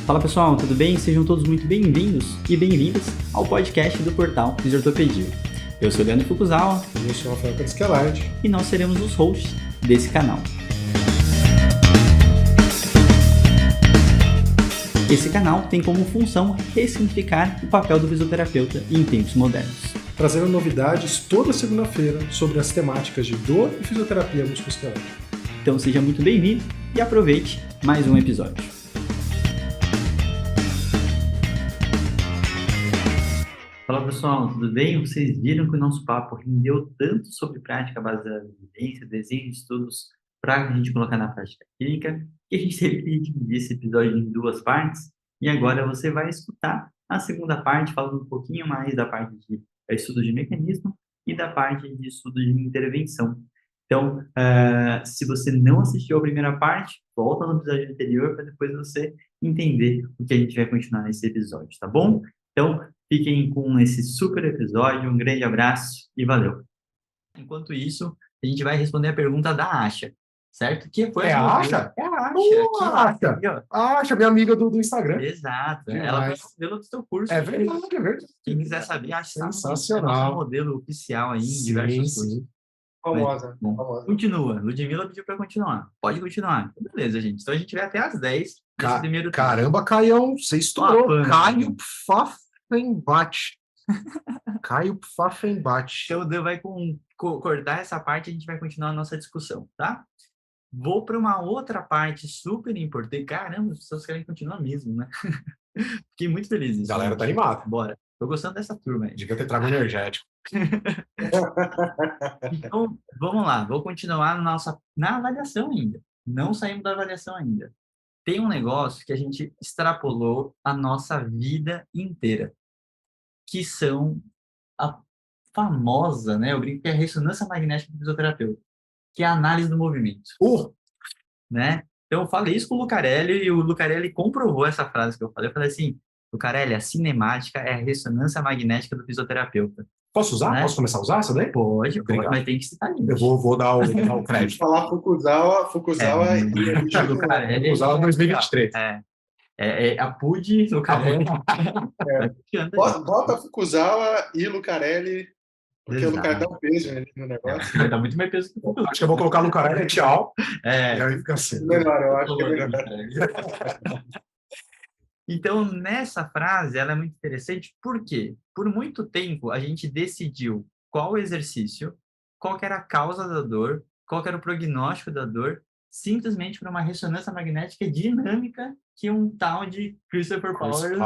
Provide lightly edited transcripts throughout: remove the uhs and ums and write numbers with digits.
Fala pessoal, tudo bem? Sejam todos muito bem-vindos e bem-vindas ao podcast do portal Fisiortopedia. Eu sou o Leandro Fukuzawa. E eu sou o Rafael Carisquelard. E nós seremos os hosts desse canal. Esse canal tem como função ressignificar o papel do fisioterapeuta em tempos modernos. Trazendo novidades toda segunda-feira sobre as temáticas de dor e fisioterapia musculoesquelética. Então seja muito bem-vindo e aproveite mais um episódio. Fala pessoal, tudo bem? Vocês viram que o nosso papo rendeu tanto sobre prática baseada em evidência, desenho de estudos para a gente colocar na prática clínica, que a gente teve que dividir esse episódio em duas partes, e agora você vai escutar a segunda parte, falando um pouquinho mais da parte de estudo de mecanismo e da parte de estudo de intervenção. Então, se você não assistiu a primeira parte, volta no episódio anterior para depois você entender o que a gente vai continuar nesse episódio, tá bom? Então, fiquem com esse super episódio, um grande abraço e valeu! Enquanto isso, a gente vai responder a pergunta da Asha, certo? Que foi a Asha? É a Asha. Asha, minha amiga do Instagram. Exato. Ela foi modelo do seu curso. É verdade, é verdade. Quem quiser saber, a Asha sensacional. É nosso modelo oficial aí em diversos cursos. Famosa. Continua. Ludmilla pediu para continuar. Pode continuar. Beleza, gente. Então a gente vai até às 10 nesse primeiro tempo. Caramba, Caião, você estourou. Caio Pfaffenbach. Caio Pfaffenbach. Então, Deus vai cortar essa parte e a gente vai continuar a nossa discussão, tá? Vou para uma outra parte super importante. Caramba, as pessoas querem continuar mesmo, né? Fiquei muito feliz. A galera tá animada. Bora. Tô gostando dessa turma aí. Devia ter trago energético. Então, vamos lá. Vou continuar na avaliação ainda. Não saímos da avaliação ainda. Tem um negócio que a gente extrapolou a nossa vida inteira, que são a famosa, né? Eu brinco que é a ressonância magnética do fisioterapeuta, que é a análise do movimento. Né? Então, eu falei isso com o Lucarelli e o Lucarelli comprovou essa frase que eu falei. Eu falei assim, Lucarelli, a cinemática é a ressonância magnética do fisioterapeuta. Posso usar? Né? Posso começar a usar essa daí? Pode, mas tem que citar isso. Eu vou dar o crédito. Falar Fukuzawa e Lucarelli. Fukuzawa 2023. A PUD, Lucarelli. Bota Fukuzawa e Lucarelli, porque o Lucarelli dá um peso no negócio. Vai dar muito mais peso que o Fukuzawa. Acho que eu vou colocar Lucarelli, tchau. E aí fica assim. Melhor, eu acho que é melhor. Então, nessa frase, ela é muito interessante, por quê? Por muito tempo, a gente decidiu qual exercício, qual que era a causa da dor, qual que era o prognóstico da dor, simplesmente por uma ressonância magnética dinâmica que um tal de Christopher Powers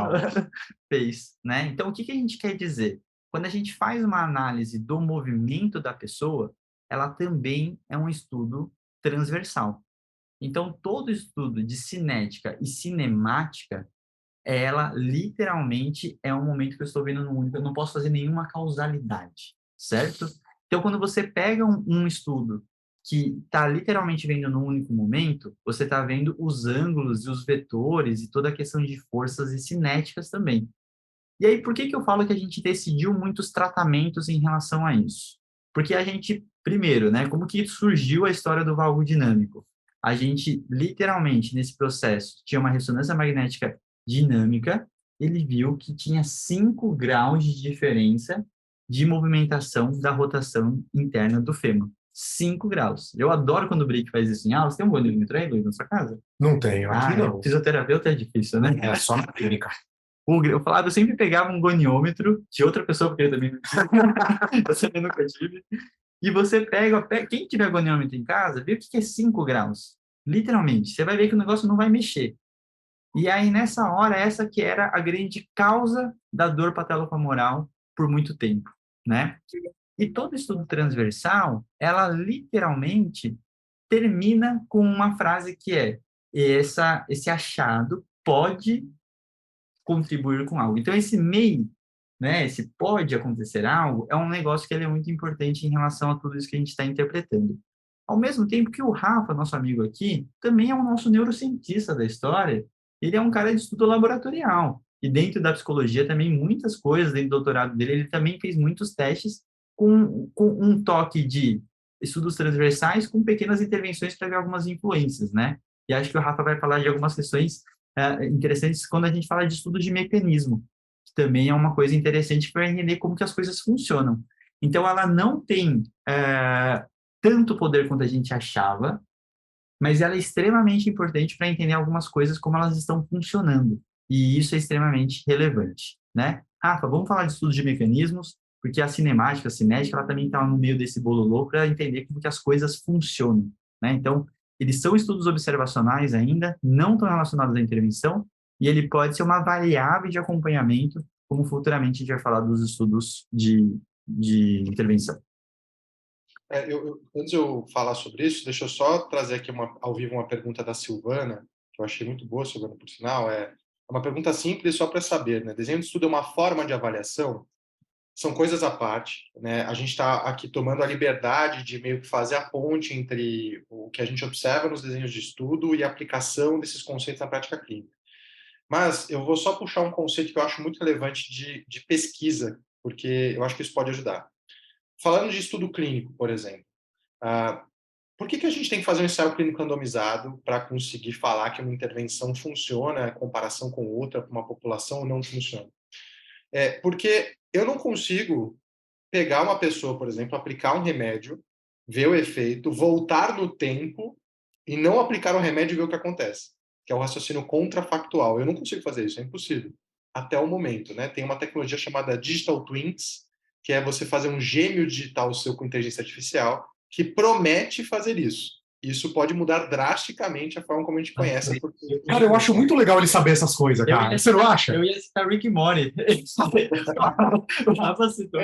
fez, né? Então, o que a gente quer dizer? Quando a gente faz uma análise do movimento da pessoa, ela também é um estudo transversal. Então, todo estudo de cinética e cinemática, ela literalmente é um momento que eu estou vendo no único, eu não posso fazer nenhuma causalidade, certo? Então, quando você pega um estudo que está literalmente vendo num único momento, você está vendo os ângulos e os vetores e toda a questão de forças e cinéticas também. E aí, por que eu falo que a gente decidiu muitos tratamentos em relação a isso? Porque a gente, primeiro, né, como que surgiu a história do valgo dinâmico? A gente, literalmente, nesse processo, tinha uma ressonância magnética dinâmica, ele viu que tinha 5 graus de diferença de movimentação da rotação interna do fêmur. 5 graus. Eu adoro quando o Brick faz isso em aula. Você tem um goniômetro aí, Luiz, na sua casa? Não tenho, aqui não. Fisioterapeuta é difícil, né? É só na clínica. Eu sempre pegava um goniômetro de outra pessoa, porque eu também nunca tive. E você pega, quem tiver goniômetro em casa, vê o que é 5 graus. Literalmente, você vai ver que o negócio não vai mexer. E aí, nessa hora, essa que era a grande causa da dor patelofemoral por muito tempo, né? E todo estudo transversal, ela literalmente termina com uma frase que é: esse achado pode contribuir com algo. Então, esse MEI, né, esse pode acontecer algo, é um negócio que ele é muito importante em relação a tudo isso que a gente está interpretando. Ao mesmo tempo que o Rafa, nosso amigo aqui, também é o nosso neurocientista da história. Ele é um cara de estudo laboratorial. E dentro da psicologia também muitas coisas, dentro do doutorado dele, ele também fez muitos testes com um toque de estudos transversais com pequenas intervenções para ver algumas influências, né? E acho que o Rafa vai falar de algumas questões interessantes quando a gente fala de estudo de mecanismo, que também é uma coisa interessante para entender como que as coisas funcionam. Então, ela não tem tanto poder quanto a gente achava, mas ela é extremamente importante para entender algumas coisas, como elas estão funcionando. E isso é extremamente relevante, né? Rafa, vamos falar de estudos de mecanismos, porque a cinemática, a cinética, ela também está no meio desse bololô para entender como que as coisas funcionam, né? Então, eles são estudos observacionais ainda, não estão relacionados à intervenção, e ele pode ser uma variável de acompanhamento, como futuramente a gente vai falar dos estudos de intervenção. Antes de eu falar sobre isso, deixa eu só trazer aqui ao vivo uma pergunta da Silvana, que eu achei muito boa, Silvana, por sinal. É uma pergunta simples só para saber, né? Desenho de estudo é uma forma de avaliação? São coisas à parte, né? A gente está aqui tomando a liberdade de meio que fazer a ponte entre o que a gente observa nos desenhos de estudo e a aplicação desses conceitos na prática clínica. Mas eu vou só puxar um conceito que eu acho muito relevante de pesquisa, porque eu acho que isso pode ajudar. Falando de estudo clínico, por exemplo, por que a gente tem que fazer um ensaio clínico randomizado para conseguir falar que uma intervenção funciona em comparação com outra para uma população ou não funciona? Porque eu não consigo pegar uma pessoa, por exemplo, aplicar um remédio, ver o efeito, voltar no tempo e não aplicar o remédio e ver o que acontece, que é o raciocínio contrafactual. Eu não consigo fazer isso, é impossível. Até o momento, né? Tem uma tecnologia chamada Digital Twins, que é você fazer um gêmeo digital seu com inteligência artificial, que promete fazer isso. Isso pode mudar drasticamente a forma como a gente conhece. Cara, eu acho muito legal ele saber essas coisas, cara. Você não acha? Eu ia citar Rick and Morty. O Rafa citou.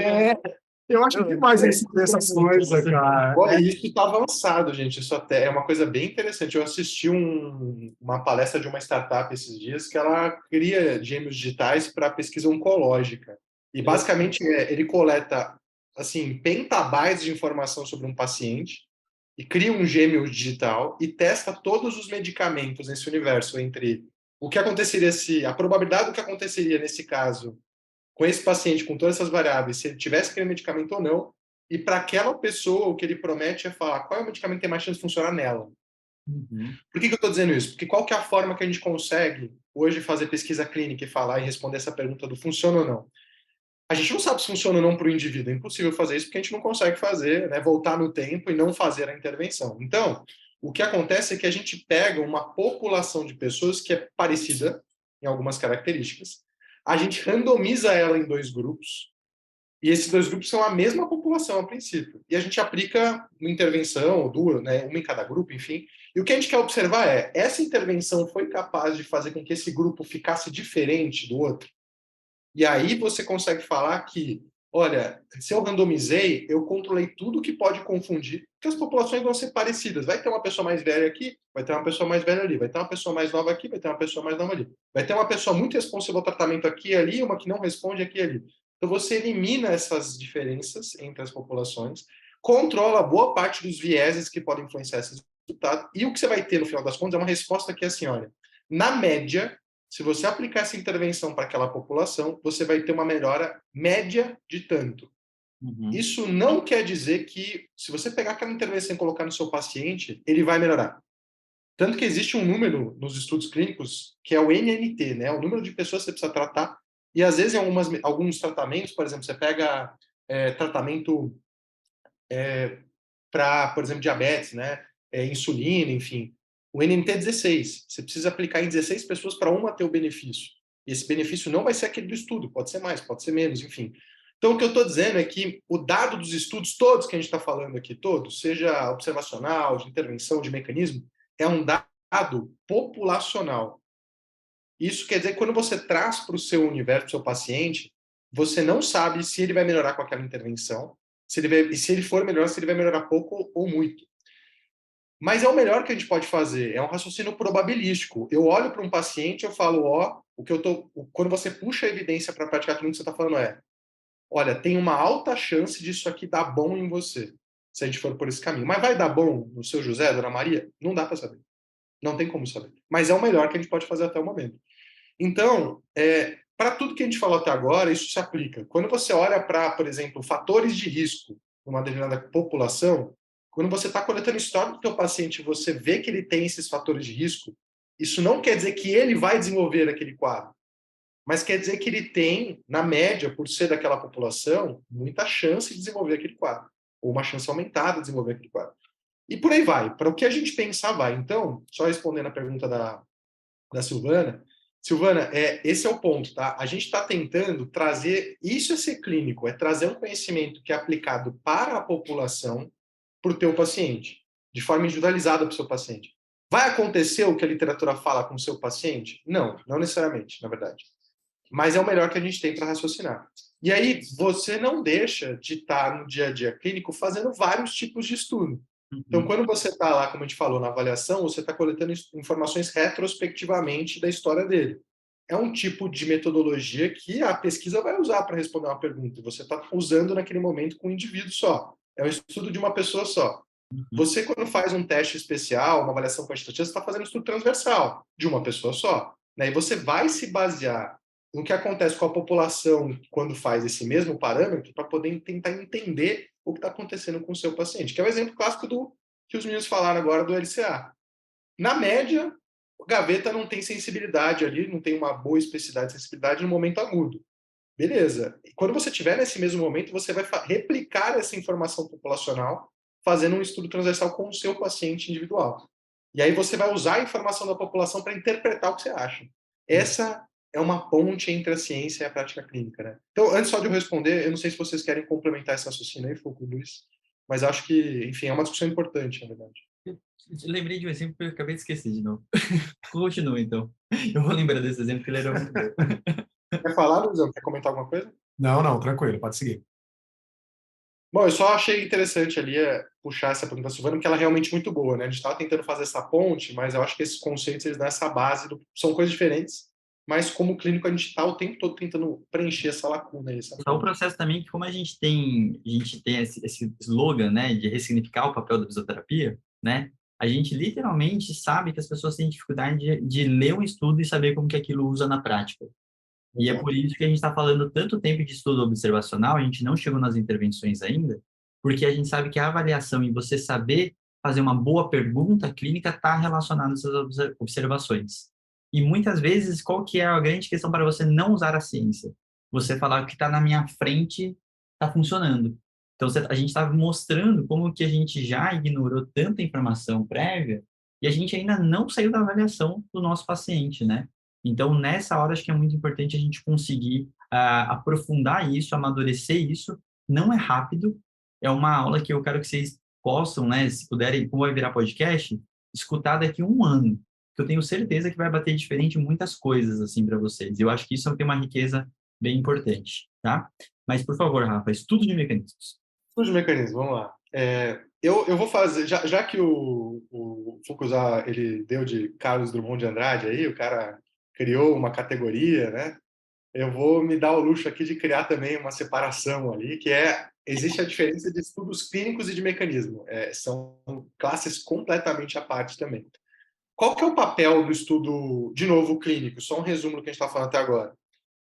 Eu acho demais ele saber essas coisas, cara. Olha, isso está avançado, gente. Isso até é uma coisa bem interessante. Eu assisti uma palestra de uma startup esses dias que ela cria gêmeos digitais para pesquisa oncológica. E basicamente ele coleta assim petabytes de informação sobre um paciente e cria um gêmeo digital e testa todos os medicamentos nesse universo entre o que aconteceria se a probabilidade do que aconteceria nesse caso com esse paciente, com todas essas variáveis, se ele tivesse aquele medicamento ou não, e para aquela pessoa, o que ele promete é falar qual é o medicamento que tem mais chance de funcionar nela. Uhum. Por que eu estou dizendo isso? Porque qual que é a forma que a gente consegue hoje fazer pesquisa clínica e falar e responder essa pergunta do funciona ou não? A gente não sabe se funciona ou não para o indivíduo. É impossível fazer isso porque a gente não consegue fazer, né, voltar no tempo e não fazer a intervenção. Então, o que acontece é que a gente pega uma população de pessoas que é parecida em algumas características, a gente randomiza ela em dois grupos, e esses dois grupos são a mesma população a princípio. E a gente aplica uma intervenção, ou duas, né, uma em cada grupo, enfim. E o que a gente quer observar é, essa intervenção foi capaz de fazer com que esse grupo ficasse diferente do outro? E aí você consegue falar que, olha, se eu randomizei, eu controlei tudo que pode confundir, porque as populações vão ser parecidas. Vai ter uma pessoa mais velha aqui, vai ter uma pessoa mais velha ali, vai ter uma pessoa mais nova aqui, vai ter uma pessoa mais nova ali. Vai ter uma pessoa muito responsiva ao tratamento aqui e ali, uma que não responde aqui e ali. Então você elimina essas diferenças entre as populações, controla boa parte dos vieses que podem influenciar esses resultados, e o que você vai ter, no final das contas, é uma resposta que é assim, olha, na média, se você aplicar essa intervenção para aquela população, você vai ter uma melhora média de tanto. Uhum. Isso não quer dizer que, se você pegar aquela intervenção e colocar no seu paciente, ele vai melhorar. Tanto que existe um número nos estudos clínicos que é o NNT, né? O número de pessoas que você precisa tratar. E às vezes em alguns tratamentos, por exemplo, você pega tratamento para, por exemplo, diabetes, né? Insulina, enfim. O NNT é 16. Você precisa aplicar em 16 pessoas para uma ter o benefício. E esse benefício não vai ser aquele do estudo, pode ser mais, pode ser menos, enfim. Então, o que eu estou dizendo é que o dado dos estudos, todos que a gente está falando aqui, todos, seja observacional, de intervenção, de mecanismo, é um dado populacional. Isso quer dizer que quando você traz para o seu universo, para o seu paciente, você não sabe se ele vai melhorar com aquela intervenção, e se ele for melhor, se ele vai melhorar pouco ou muito. Mas é o melhor que a gente pode fazer, é um raciocínio probabilístico. Eu olho para um paciente, eu falo, quando você puxa a evidência para praticar tudo que você está falando olha, tem uma alta chance disso aqui dar bom em você, se a gente for por esse caminho. Mas vai dar bom no seu José, Dona Maria? Não dá para saber. Não tem como saber. Mas é o melhor que a gente pode fazer até o momento. Então, para tudo que a gente falou até agora, isso se aplica. Quando você olha para, por exemplo, fatores de risco numa determinada população, quando você está coletando história do teu paciente, você vê que ele tem esses fatores de risco, Isso não quer dizer que ele vai desenvolver aquele quadro, mas quer dizer que ele tem, na média, por ser daquela população, muita chance de desenvolver aquele quadro, ou uma chance aumentada de desenvolver aquele quadro. E por aí vai. Para o que a gente pensar, vai. Então, só respondendo a pergunta da Silvana, Silvana, esse é o ponto, tá? A gente está tentando trazer, isso é ser clínico, é trazer um conhecimento que é aplicado para a população, para o teu paciente, de forma individualizada para o seu paciente. Vai acontecer o que a literatura fala com o seu paciente? Não, não necessariamente, na verdade. Mas é o melhor que a gente tem para raciocinar. E aí, você não deixa de estar no dia a dia clínico fazendo vários tipos de estudo. Então, Uhum. quando você está lá, como a gente falou, na avaliação, você está coletando informações retrospectivamente da história dele. É um tipo de metodologia que a pesquisa vai usar para responder uma pergunta. Você está usando naquele momento com um indivíduo só. É um estudo de uma pessoa só. Uhum. Você, quando faz um teste especial, uma avaliação quantitativa, você está fazendo um estudo transversal, de uma pessoa só. Né? E você vai se basear no que acontece com a população quando faz esse mesmo parâmetro para poder tentar entender o que está acontecendo com o seu paciente, que é o exemplo clássico do que os meninos falaram agora do LCA. Na média, o gaveta não tem sensibilidade ali, não tem uma boa especificidade de sensibilidade no momento agudo. Beleza. E quando você estiver nesse mesmo momento, você vai replicar essa informação populacional fazendo um estudo transversal com o seu paciente individual. E aí você vai usar a informação da população para interpretar o que você acha. Essa é uma ponte entre a ciência e a prática clínica, né? Então, antes só de eu responder, eu não sei se vocês querem complementar esse raciocínio aí, Foucault, Luiz, mas acho que, enfim, é uma discussão importante, na verdade. Eu lembrei de um exemplo que eu acabei de esquecer de novo. Continua, então. Eu vou lembrar desse exemplo, que ele era muito bom. Quer falar, Luizão? Quer comentar alguma coisa? Não, não, tranquilo, pode seguir. Bom, eu só achei interessante ali puxar essa pergunta da Silvana, porque ela é realmente muito boa, né? A gente estava tentando fazer essa ponte, mas eu acho que esses conceitos eles dão essa base, são coisas diferentes, mas como clínico a gente está o tempo todo tentando preencher essa lacuna aí, essa Só o ponte. processo também que, como a gente tem esse slogan, né, de ressignificar o papel da fisioterapia, né, a gente literalmente sabe que as pessoas têm dificuldade de ler um estudo e saber como que aquilo usa na prática. E é por Exato. isso que a gente está falando tanto tempo de estudo observacional, a gente não chegou nas intervenções ainda, porque a gente sabe que a avaliação e você saber fazer uma boa pergunta clínica está relacionado a essas observações. E muitas vezes, qual que é a grande questão para você não usar a ciência? Você falar que está na minha frente está funcionando. Então, a gente está mostrando como que a gente já ignorou tanta informação prévia e a gente ainda não saiu da avaliação do nosso paciente, né? Então, nessa hora, acho que é muito importante a gente conseguir aprofundar isso, amadurecer isso. Não é rápido, é uma aula que eu quero que vocês possam, né, se puderem, como vai virar podcast, escutar daqui a um ano, que eu tenho certeza que vai bater diferente em muitas coisas, assim, para vocês. Eu acho que isso tem uma riqueza bem importante, tá? Mas, por favor, Rafa, estudo de mecanismos. Estudo de mecanismo, vamos lá. Eu vou fazer, já que o Fukuzar, ele deu de Carlos Drummond de Andrade aí, o cara criou uma categoria, né? Eu vou me dar o luxo aqui de criar também uma separação ali, existe a diferença de estudos clínicos e de mecanismo. São classes completamente à parte também. Qual que é o papel do estudo, de novo, clínico? Só um resumo do que a gente está falando até agora.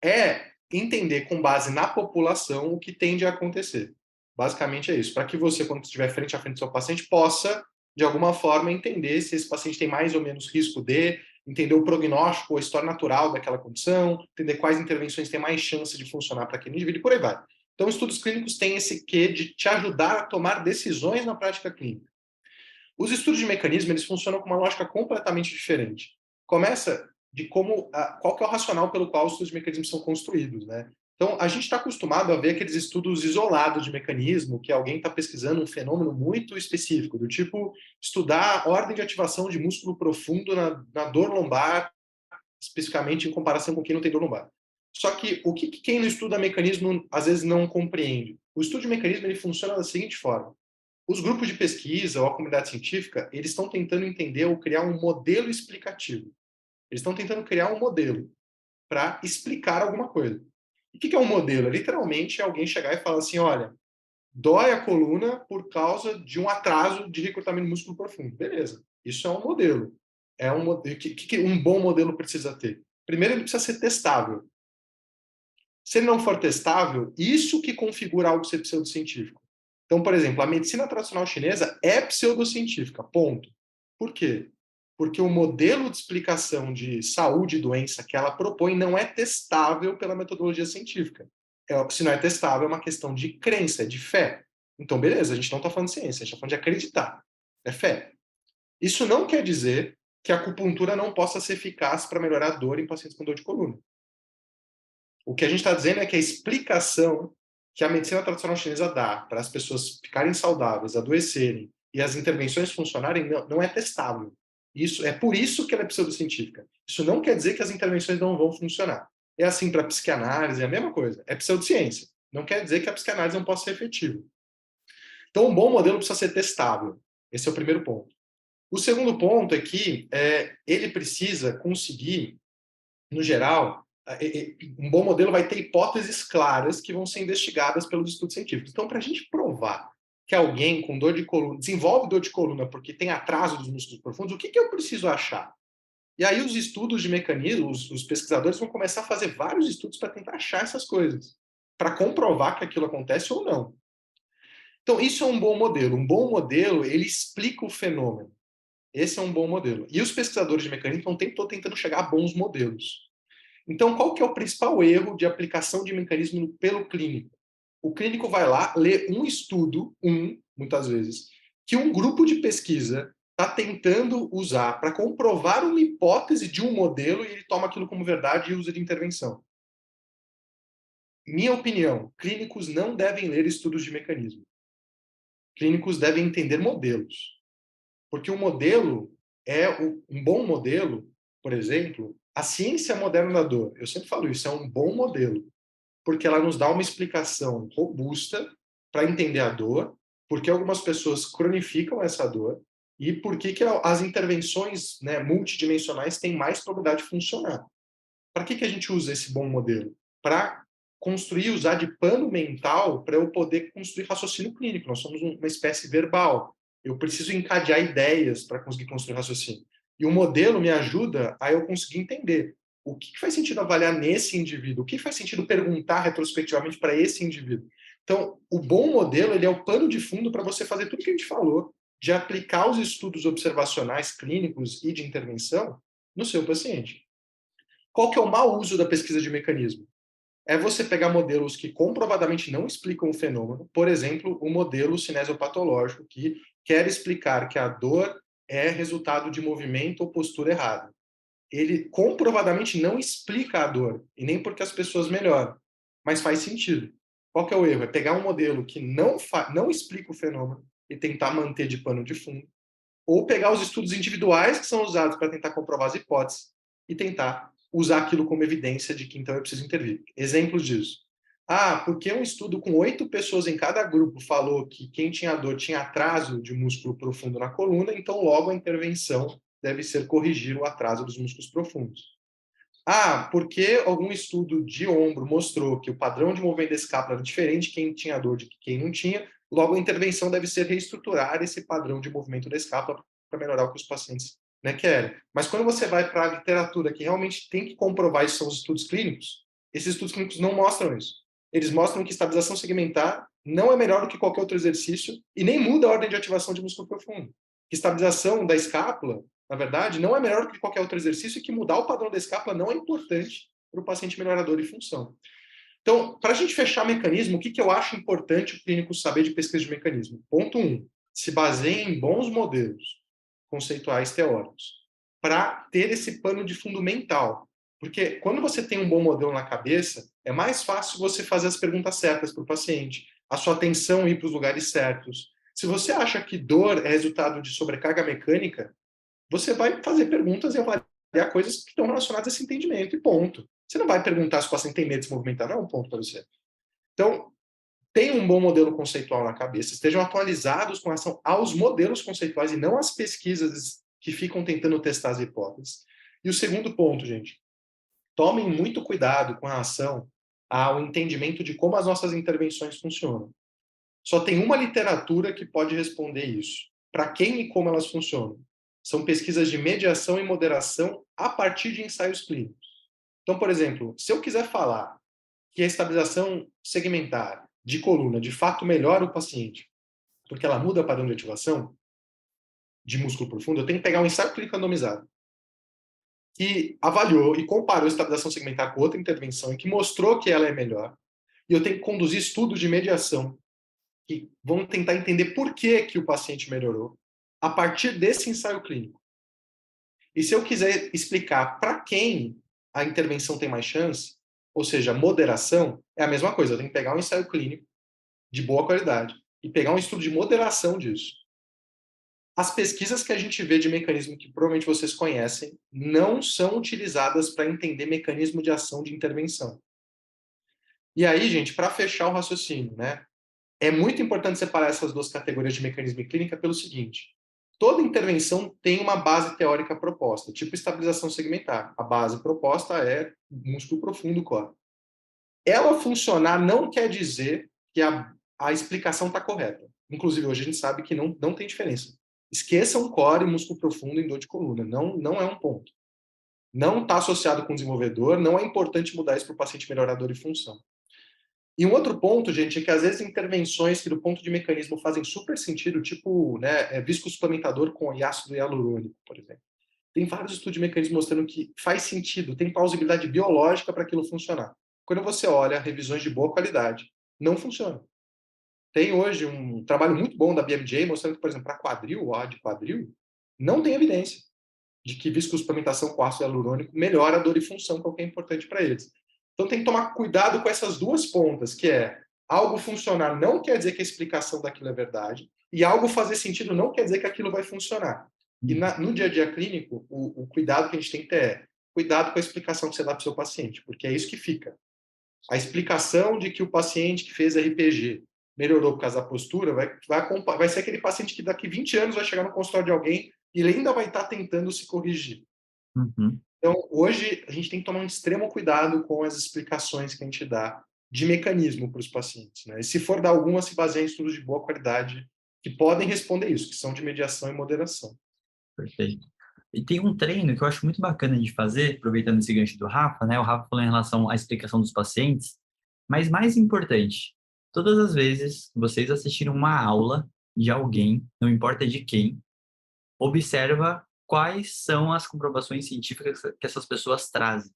É entender com base na população o que tende a acontecer. Basicamente é isso. Para que você, quando estiver frente a frente do seu paciente, possa, de alguma forma, entender se esse paciente tem mais ou menos risco de, entender o prognóstico, a história natural daquela condição, entender quais intervenções têm mais chance de funcionar para aquele indivíduo e por aí vai. Então, estudos clínicos têm esse quê de te ajudar a tomar decisões na prática clínica. Os estudos de mecanismo, eles funcionam com uma lógica completamente diferente. Começa de qual que é o racional pelo qual os estudos de mecanismo são construídos, né? Então, a gente está acostumado a ver aqueles estudos isolados de mecanismo, que alguém está pesquisando um fenômeno muito específico, do tipo estudar a ordem de ativação de músculo profundo na dor lombar, especificamente em comparação com quem não tem dor lombar. Só que o que quem não estuda mecanismo às vezes não compreende? O estudo de mecanismo ele funciona da seguinte forma: os grupos de pesquisa ou a comunidade científica, eles estão tentando entender ou criar um modelo explicativo. Eles estão tentando criar um modelo para explicar alguma coisa. E o que é um modelo? É literalmente alguém chegar e falar assim, olha, dói a coluna por causa de um atraso de recrutamento de músculo profundo. Beleza, isso é um modelo. Um bom modelo precisa ter? Primeiro, ele precisa ser testável. Se ele não for testável, isso que configura algo ser pseudocientífico. Então, por exemplo, a medicina tradicional chinesa é pseudocientífica, ponto. Por quê? porque o modelo de explicação de saúde e doença que ela propõe não é testável pela metodologia científica. Se não é testável, é uma questão de crença, de fé. Então, beleza, a gente não está falando de ciência, a gente está falando de acreditar. É fé. Isso não quer dizer que a acupuntura não possa ser eficaz para melhorar a dor em pacientes com dor de coluna. O que a gente está dizendo é que a explicação que a medicina tradicional chinesa dá para as pessoas ficarem saudáveis, adoecerem e as intervenções funcionarem não é testável. É por isso que ela é pseudocientífica. Isso não quer dizer que as intervenções não vão funcionar. É assim para a psicanálise, é a mesma coisa. É pseudociência. Não quer dizer que a psicanálise não possa ser efetiva. Então, um bom modelo precisa ser testável. Esse é o primeiro ponto. O segundo ponto é que ele precisa conseguir, no geral, um bom modelo vai ter hipóteses claras que vão ser investigadas pelos estudos científicos. Então, para a gente provar que alguém com dor de coluna desenvolve dor de coluna porque tem atraso dos músculos profundos, o que eu preciso achar? E aí os estudos de mecanismo, os pesquisadores vão começar a fazer vários estudos para tentar achar essas coisas, para comprovar que aquilo acontece ou não. Então, isso é um bom modelo. Um bom modelo, ele explica o fenômeno. Esse é um bom modelo. E os pesquisadores de mecanismo estão o tempo todo tentando chegar a bons modelos. Então, qual que é o principal erro de aplicação de mecanismo pelo clínico? O clínico vai lá, lê um estudo, muitas vezes, que um grupo de pesquisa está tentando usar para comprovar uma hipótese de um modelo e ele toma aquilo como verdade e usa de intervenção. Minha opinião, clínicos não devem ler estudos de mecanismo. Clínicos devem entender modelos. Porque o modelo um bom modelo, por exemplo, a ciência moderna da dor. Eu sempre falo isso, é um bom modelo, porque ela nos dá uma explicação robusta para entender a dor, porque algumas pessoas cronificam essa dor e por que as intervenções, né, multidimensionais têm mais probabilidade de funcionar. Para que a gente usa esse bom modelo? Para construir, usar de pano mental para eu poder construir raciocínio clínico. Nós somos uma espécie verbal. Eu preciso encadear ideias para conseguir construir raciocínio. E o modelo me ajuda a eu conseguir entender o que faz sentido avaliar nesse indivíduo, o que faz sentido perguntar retrospectivamente para esse indivíduo. Então, o bom modelo ele é o pano de fundo para você fazer tudo que a gente falou, de aplicar os estudos observacionais clínicos e de intervenção no seu paciente. Qual que é o mau uso da pesquisa de mecanismo? É você pegar modelos que comprovadamente não explicam o fenômeno, por exemplo, o modelo cinesiopatológico, que quer explicar que a dor é resultado de movimento ou postura errada. Ele comprovadamente não explica a dor, e nem porque as pessoas melhoram, mas faz sentido. Qual que é o erro? É pegar um modelo que não explica o fenômeno e tentar manter de pano de fundo, ou pegar os estudos individuais que são usados para tentar comprovar as hipóteses e tentar usar aquilo como evidência de que então eu preciso intervir. Exemplos disso. Porque um estudo com 8 pessoas em cada grupo falou que quem tinha dor tinha atraso de músculo profundo na coluna, então logo a intervenção deve ser corrigir o atraso dos músculos profundos. Porque algum estudo de ombro mostrou que o padrão de movimento da escápula era diferente quem tinha dor de quem não tinha, logo a intervenção deve ser reestruturar esse padrão de movimento da escápula para melhorar o que os pacientes, né, querem. Mas quando você vai para a literatura que realmente tem que comprovar isso, são os estudos clínicos, esses estudos clínicos não mostram isso. Eles mostram que estabilização segmentar não é melhor do que qualquer outro exercício e nem muda a ordem de ativação de músculo profundo. Que estabilização da escápula, na verdade, não é melhor do que qualquer outro exercício e que mudar o padrão da escápula não é importante para o paciente melhorador de função. Então, para a gente fechar mecanismo, o que eu acho importante o clínico saber de pesquisa de mecanismo? Ponto 1. Se baseie em bons modelos conceituais teóricos para ter esse pano de fundo mental. Porque quando você tem um bom modelo na cabeça, é mais fácil você fazer as perguntas certas para o paciente, a sua atenção ir para os lugares certos. Se você acha que dor é resultado de sobrecarga mecânica, você vai fazer perguntas e avaliar coisas que estão relacionadas a esse entendimento e ponto. Você não vai perguntar se o paciente tem medo de se movimentar, não é um ponto para você. Então, tenham um bom modelo conceitual na cabeça, estejam atualizados com relação aos modelos conceituais e não às pesquisas que ficam tentando testar as hipóteses. E o segundo ponto, gente, tomem muito cuidado com relação ao entendimento de como as nossas intervenções funcionam. Só tem uma literatura que pode responder isso. Para quem e como elas funcionam? São pesquisas de mediação e moderação a partir de ensaios clínicos. Então, por exemplo, se eu quiser falar que a estabilização segmentar de coluna de fato melhora o paciente, porque ela muda o padrão de ativação, de músculo profundo, eu tenho que pegar um ensaio clínico randomizado que avaliou e comparou a estabilização segmentar com outra intervenção e que mostrou que ela é melhor. E eu tenho que conduzir estudos de mediação que vão tentar entender por que o paciente melhorou a partir desse ensaio clínico. E se eu quiser explicar para quem a intervenção tem mais chance, ou seja, moderação, é a mesma coisa. Eu tenho que pegar um ensaio clínico de boa qualidade e pegar um estudo de moderação disso. As pesquisas que a gente vê de mecanismo que provavelmente vocês conhecem não são utilizadas para entender mecanismo de ação de intervenção. E aí, gente, para fechar o raciocínio, né? É muito importante separar essas duas categorias de mecanismo e clínica pelo seguinte: toda intervenção tem uma base teórica proposta, tipo estabilização segmentar. A base proposta é músculo profundo, core. Ela funcionar não quer dizer que a explicação está correta. Inclusive, hoje a gente sabe que não tem diferença. Esqueçam core e músculo profundo em dor de coluna. Não é um ponto. Não está associado com o desenvolvedor, não é importante mudar isso para o paciente melhorar dor e função. E um outro ponto, gente, é que às vezes intervenções que do ponto de mecanismo fazem super sentido, tipo, né, viscosuplementador com ácido hialurônico, por exemplo. Tem vários estudos de mecanismo mostrando que faz sentido, tem plausibilidade biológica para aquilo funcionar. Quando você olha revisões de boa qualidade, não funciona. Tem hoje um trabalho muito bom da BMJ mostrando que, por exemplo, para quadril, o A de quadril, não tem evidência de que viscosuplementação com ácido hialurônico melhora a dor e função, que é o que é importante para eles. Então tem que tomar cuidado com essas duas pontas, que é algo funcionar não quer dizer que a explicação daquilo é verdade, e algo fazer sentido não quer dizer que aquilo vai funcionar. E no dia a dia clínico, o cuidado que a gente tem que ter é cuidado com a explicação que você dá para o seu paciente, porque é isso que fica. A explicação de que o paciente que fez RPG melhorou por causa da postura vai ser aquele paciente que daqui 20 anos vai chegar no consultório de alguém e ele ainda vai estar tentando se corrigir. Uhum. Então, hoje, a gente tem que tomar um extremo cuidado com as explicações que a gente dá de mecanismo para os pacientes, né? E se for dar alguma, se baseia em estudos de boa qualidade que podem responder isso, que são de mediação e moderação. Perfeito. E tem um treino que eu acho muito bacana de fazer, aproveitando esse gancho do Rafa, né? O Rafa falou em relação à explicação dos pacientes, mas mais importante, todas as vezes que vocês assistiram uma aula de alguém, não importa de quem, observa quais são as comprovações científicas que essas pessoas trazem.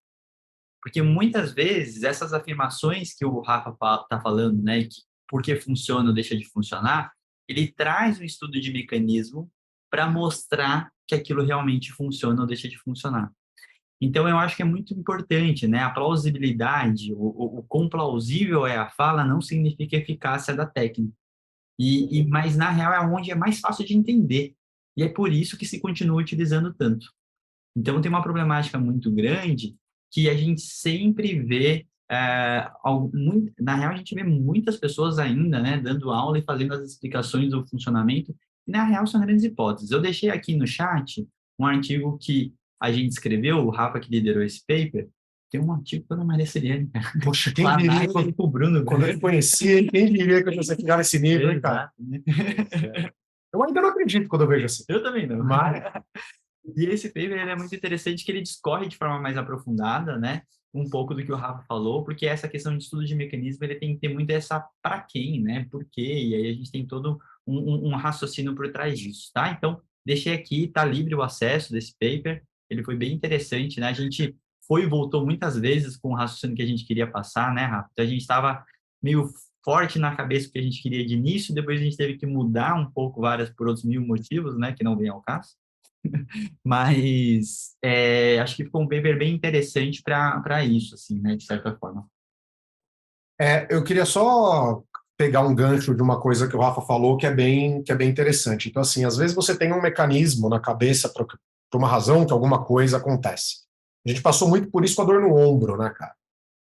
Porque muitas vezes essas afirmações que o Rafa está falando, né, que porque funciona ou deixa de funcionar, ele traz um estudo de mecanismo para mostrar que aquilo realmente funciona ou deixa de funcionar. Então, eu acho que é muito importante, né? A plausibilidade, o quão plausível é a fala, não significa eficácia da técnica. Mas, na real, é onde é mais fácil de entender. E é por isso que se continua utilizando tanto. Então, tem uma problemática muito grande que a gente sempre vê, na real, a gente vê muitas pessoas ainda, né, dando aula e fazendo as explicações do funcionamento, e na real são grandes hipóteses. Eu deixei aqui no chat um artigo que a gente escreveu, o Rafa que liderou esse paper, tem um artigo pela Maria Seriane, cara. Poxa, quem Lá diria com o Bruno. quando eu te conheci, hein? Quem diria que eu fosse chegar nesse nível, hein, cara? Exato, né? Eu ainda não acredito quando eu vejo assim. Eu também não. Mas, E esse paper ele é muito interessante que ele discorre de forma mais aprofundada, né? Um pouco do que o Rafa falou, porque essa questão de estudo de mecanismo ele tem que ter muito essa para quem, né? Por quê? E aí a gente tem todo um raciocínio por trás disso, tá? Então, deixei aqui, tá livre o acesso desse paper, ele foi bem interessante, né? A gente foi e voltou muitas vezes com o raciocínio que a gente queria passar, né, Rafa? Então, a gente estava meio forte na cabeça o que a gente queria de início, depois a gente teve que mudar um pouco várias por outros mil motivos, né, que não vem ao caso. Mas acho que ficou um paper bem interessante para isso, assim, né, de certa forma. eu queria só pegar um gancho de uma coisa que o Rafa falou que é bem interessante. Então, assim, às vezes você tem um mecanismo na cabeça por uma razão que alguma coisa acontece. A gente passou muito por isso com a dor no ombro, né, cara?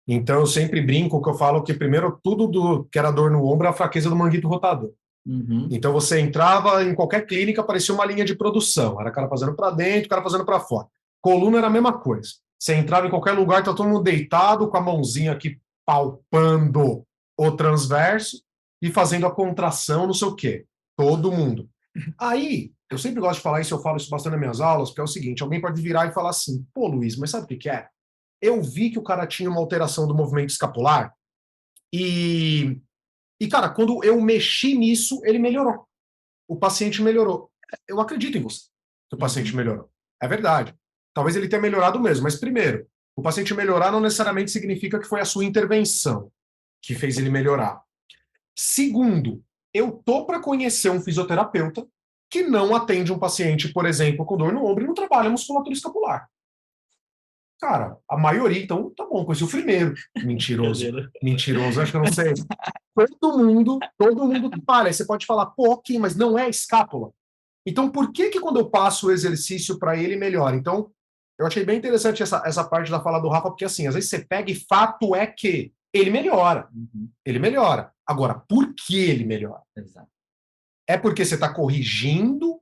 Então, eu sempre brinco que eu falo que, primeiro, tudo que era dor no ombro é a fraqueza do manguito rotador. Uhum. Então, você entrava em qualquer clínica, parecia uma linha de produção. Era o cara fazendo para dentro, o cara fazendo para fora. Coluna era a mesma coisa. Você entrava em qualquer lugar, tá todo mundo deitado, com a mãozinha aqui palpando o transverso e fazendo a contração, não sei o quê. Todo mundo. Aí, eu sempre gosto de falar isso, eu falo isso bastante nas minhas aulas, porque é o seguinte, alguém pode virar e falar assim, pô, Luiz, mas sabe o que é? Eu vi que o cara tinha uma alteração do movimento escapular e cara, quando eu mexi nisso, ele melhorou. O paciente melhorou. eu acredito em você, que o paciente melhorou. É verdade. Talvez ele tenha melhorado mesmo, mas primeiro, o paciente melhorar não necessariamente significa que foi a sua intervenção que fez ele melhorar. Segundo, eu tô para conhecer um fisioterapeuta que não atende um paciente, por exemplo, com dor no ombro e não trabalha musculatura escapular. Cara, a maioria, então, tá bom, conheci o primeiro. Mentiroso. Mentiroso, acho que eu não sei. Todo mundo trabalha. Aí você pode falar, pô, ok, mas não é escápula. Então, por que quando eu passo o exercício para ele, melhora? Então, eu achei bem interessante essa parte da fala do Rafa, porque assim, às vezes você pega e fato é que ele melhora. Ele melhora. Agora, por que ele melhora? Exato. É porque você está corrigindo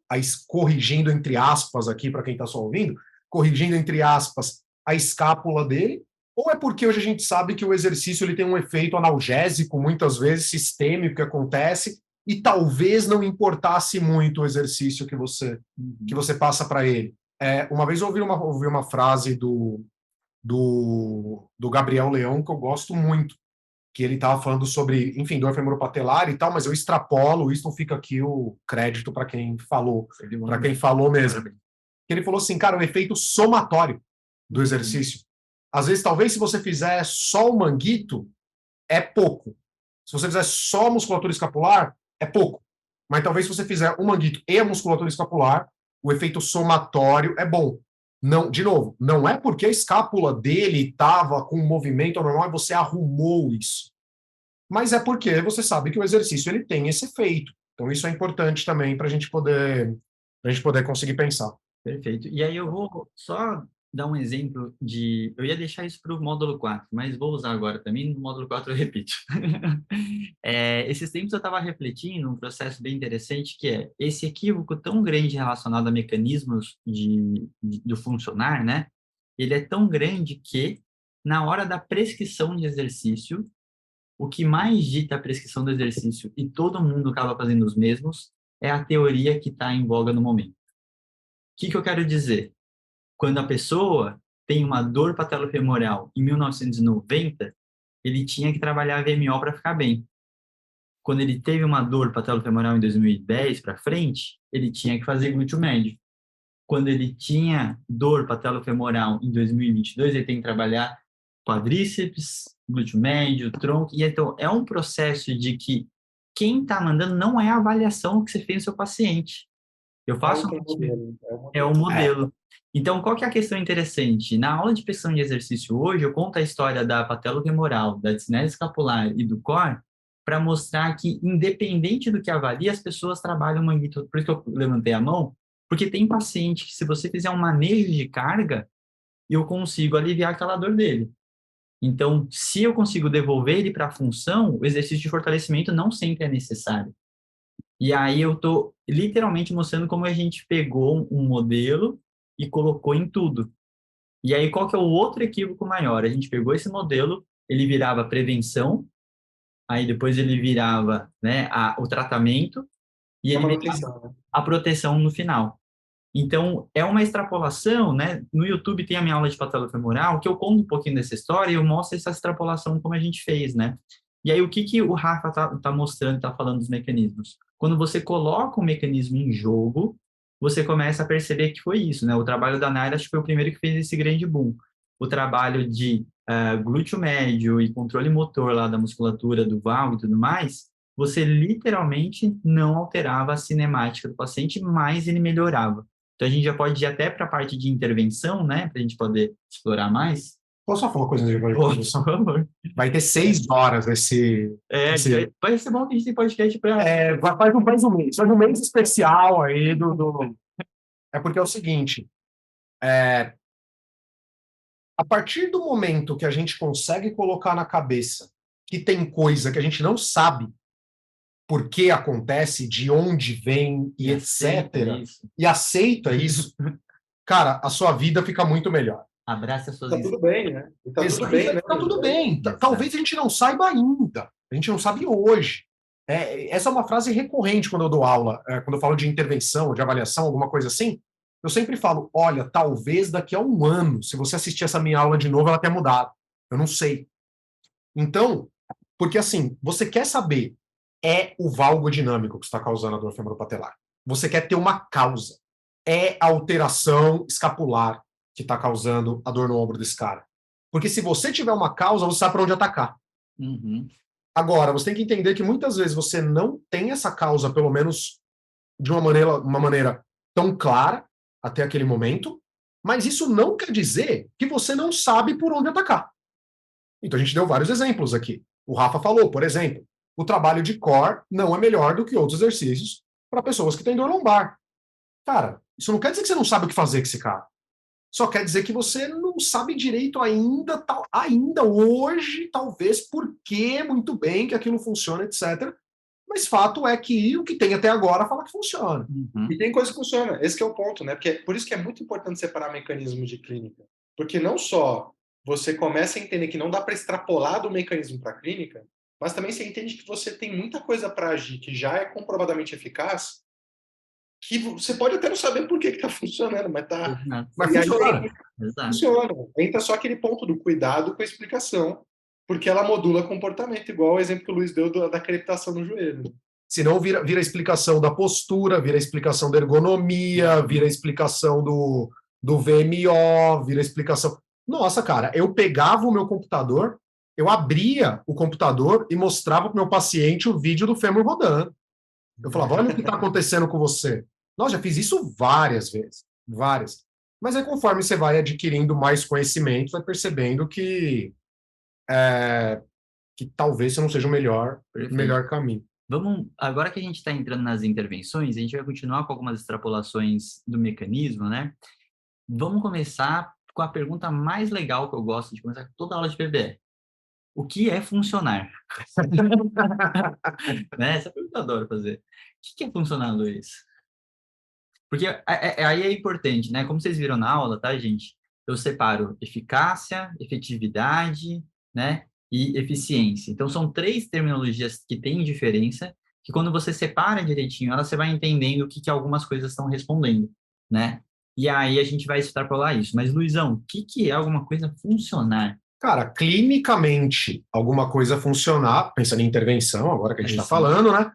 entre aspas aqui, para quem está só ouvindo, corrigindo entre aspas a escápula dele, ou é porque hoje a gente sabe que o exercício ele tem um efeito analgésico, muitas vezes sistêmico, que acontece, e talvez não importasse muito o exercício que você passa para ele. Uma vez eu ouvi uma frase do Gabriel Leão, que eu gosto muito, que ele estava falando sobre, enfim, dor femoropatelar e tal, mas eu extrapolo, isso não fica aqui o crédito para quem falou mesmo. Ele falou assim, cara, o efeito somatório do exercício. Às vezes, talvez, se você fizer só o manguito, é pouco. Se você fizer só a musculatura escapular, é pouco. Mas talvez se você fizer o manguito e a musculatura escapular, o efeito somatório é bom. Não, de novo, não é porque a escápula dele estava com um movimento normal e você arrumou isso. Mas é porque você sabe que o exercício ele tem esse efeito. Então isso é importante também para a gente poder conseguir pensar. Perfeito. E aí eu vou só dar um exemplo de... Eu ia deixar isso para o módulo 4, mas vou usar agora também. No módulo 4 eu repito. Esses tempos eu estava refletindo um processo bem interessante, que é esse equívoco tão grande relacionado a mecanismos do funcionar, né? Ele é tão grande que, na hora da prescrição de exercício, o que mais dita a prescrição do exercício, e todo mundo acaba fazendo os mesmos, é a teoria que está em voga no momento. O que eu quero dizer? Quando a pessoa tem uma dor patelofemoral em 1990, ele tinha que trabalhar VMO para ficar bem. Quando ele teve uma dor patelofemoral em 2010 para frente, ele tinha que fazer glúteo médio. Quando ele tinha dor patelofemoral em 2022, ele tem que trabalhar quadríceps, glúteo médio, tronco. E então é um processo de que quem está mandando não é a avaliação que você fez no seu paciente. Eu faço é o modelo. Então, qual que é a questão interessante? Na aula de prescrição de exercício hoje, eu conto a história da patelofemoral, da discinese escapular e do core, para mostrar que, independente do que avalia, as pessoas trabalham manguito. Por isso que eu levantei a mão, porque tem paciente que, se você fizer um manejo de carga, eu consigo aliviar aquela dor dele. Então, se eu consigo devolver ele para a função, o exercício de fortalecimento não sempre é necessário. E aí eu estou literalmente mostrando como a gente pegou um modelo e colocou em tudo. E aí qual que é o outro equívoco maior? A gente pegou esse modelo, ele virava prevenção, aí depois ele virava, né, o tratamento, e ele virava a proteção no final. Então, é uma extrapolação, né? No YouTube tem a minha aula de patelofemoral, que eu conto um pouquinho dessa história e eu mostro essa extrapolação como a gente fez, né? E aí, o que o Rafa tá mostrando, tá falando dos mecanismos? Quando você coloca o mecanismo em jogo, você começa a perceber que foi isso, né? O trabalho da Naira, acho que foi o primeiro que fez esse grande boom. O trabalho de glúteo médio e controle motor lá da musculatura, do valgo e tudo mais, você literalmente não alterava a cinemática do paciente, mas ele melhorava. Então, a gente já pode ir até para a parte de intervenção, né? Para a gente poder explorar mais. Posso só falar uma coisa de intervenção? Por favor. Vai ter 6 horas esse... Vai ser bom que a gente tem podcast para... faz um mês especial aí É porque é o seguinte, a partir do momento que a gente consegue colocar na cabeça que tem coisa que a gente não sabe por que acontece, de onde vem e etc., e aceita isso, cara, a sua vida fica muito melhor. Abraça suas... Tá tudo bem, né? Tá tudo bem, né? Tá tudo bem. Talvez a gente não saiba ainda. A gente não sabe hoje. Essa é uma frase recorrente quando eu dou aula, quando eu falo de intervenção, de avaliação, alguma coisa assim. Eu sempre falo, olha, talvez daqui a um ano, se você assistir essa minha aula de novo, ela tenha mudado. Eu não sei. Então, porque assim, você quer saber, é o valgo dinâmico que está causando a dor femoropatelar. você quer ter uma causa. É a alteração escapular que está causando a dor no ombro desse cara. Porque se você tiver uma causa, você sabe para onde atacar. Uhum. Agora, você tem que entender que muitas vezes você não tem essa causa, pelo menos de uma maneira tão clara até aquele momento, mas isso não quer dizer que você não sabe por onde atacar. Então a gente deu vários exemplos aqui. O Rafa falou, por exemplo, o trabalho de core não é melhor do que outros exercícios para pessoas que têm dor lombar. Cara, isso não quer dizer que você não sabe o que fazer com esse cara. Só quer dizer que você não sabe direito ainda hoje, talvez, por que muito bem que aquilo funciona, etc. Mas fato é que o que tem até agora fala que funciona. Uhum. E tem coisa que funciona. Esse que é o ponto, né? Porque por isso que é muito importante separar mecanismo de clínica. Porque não só você começa a entender que não dá para extrapolar do mecanismo para a clínica, mas também você entende que você tem muita coisa para agir que já é comprovadamente eficaz, que você pode até não saber por que está funcionando, mas tá. Exato. Mas E aí funciona. Exato. funciona. Entra só aquele ponto do cuidado com a explicação, porque ela modula comportamento, igual o exemplo que o Luiz deu da crepitação no joelho. Senão vira a explicação da postura, vira a explicação da ergonomia, vira a explicação do VMO, vira a explicação. Nossa, cara, eu pegava o meu computador, eu abria o computador e mostrava para o meu paciente o vídeo do fêmur rodando. Eu falava, olha o que está acontecendo com você. Nossa, já fiz isso várias vezes, várias. Mas aí, conforme você vai adquirindo mais conhecimento, vai percebendo que talvez isso não seja o Perfeito. melhor caminho. Vamos, agora que a gente está entrando nas intervenções, a gente vai continuar com algumas extrapolações do mecanismo, né? Vamos começar com a pergunta mais legal que eu gosto de começar com toda aula de PBE. O que é funcionar? Né? Essa pergunta eu adoro fazer. O que é funcionar, Luiz? Porque aí é importante, né? Como vocês viram na aula, tá, gente? Eu separo eficácia, efetividade, né? E eficiência. Então, são três terminologias que têm diferença, que quando você separa direitinho, ela você vai entendendo o que algumas coisas estão respondendo, né? E aí a gente vai extrapolar isso. Mas, Luizão, o que é alguma coisa funcionar? Cara, clinicamente, alguma coisa funcionar, pensando em intervenção, agora que a gente está Sim. falando, né?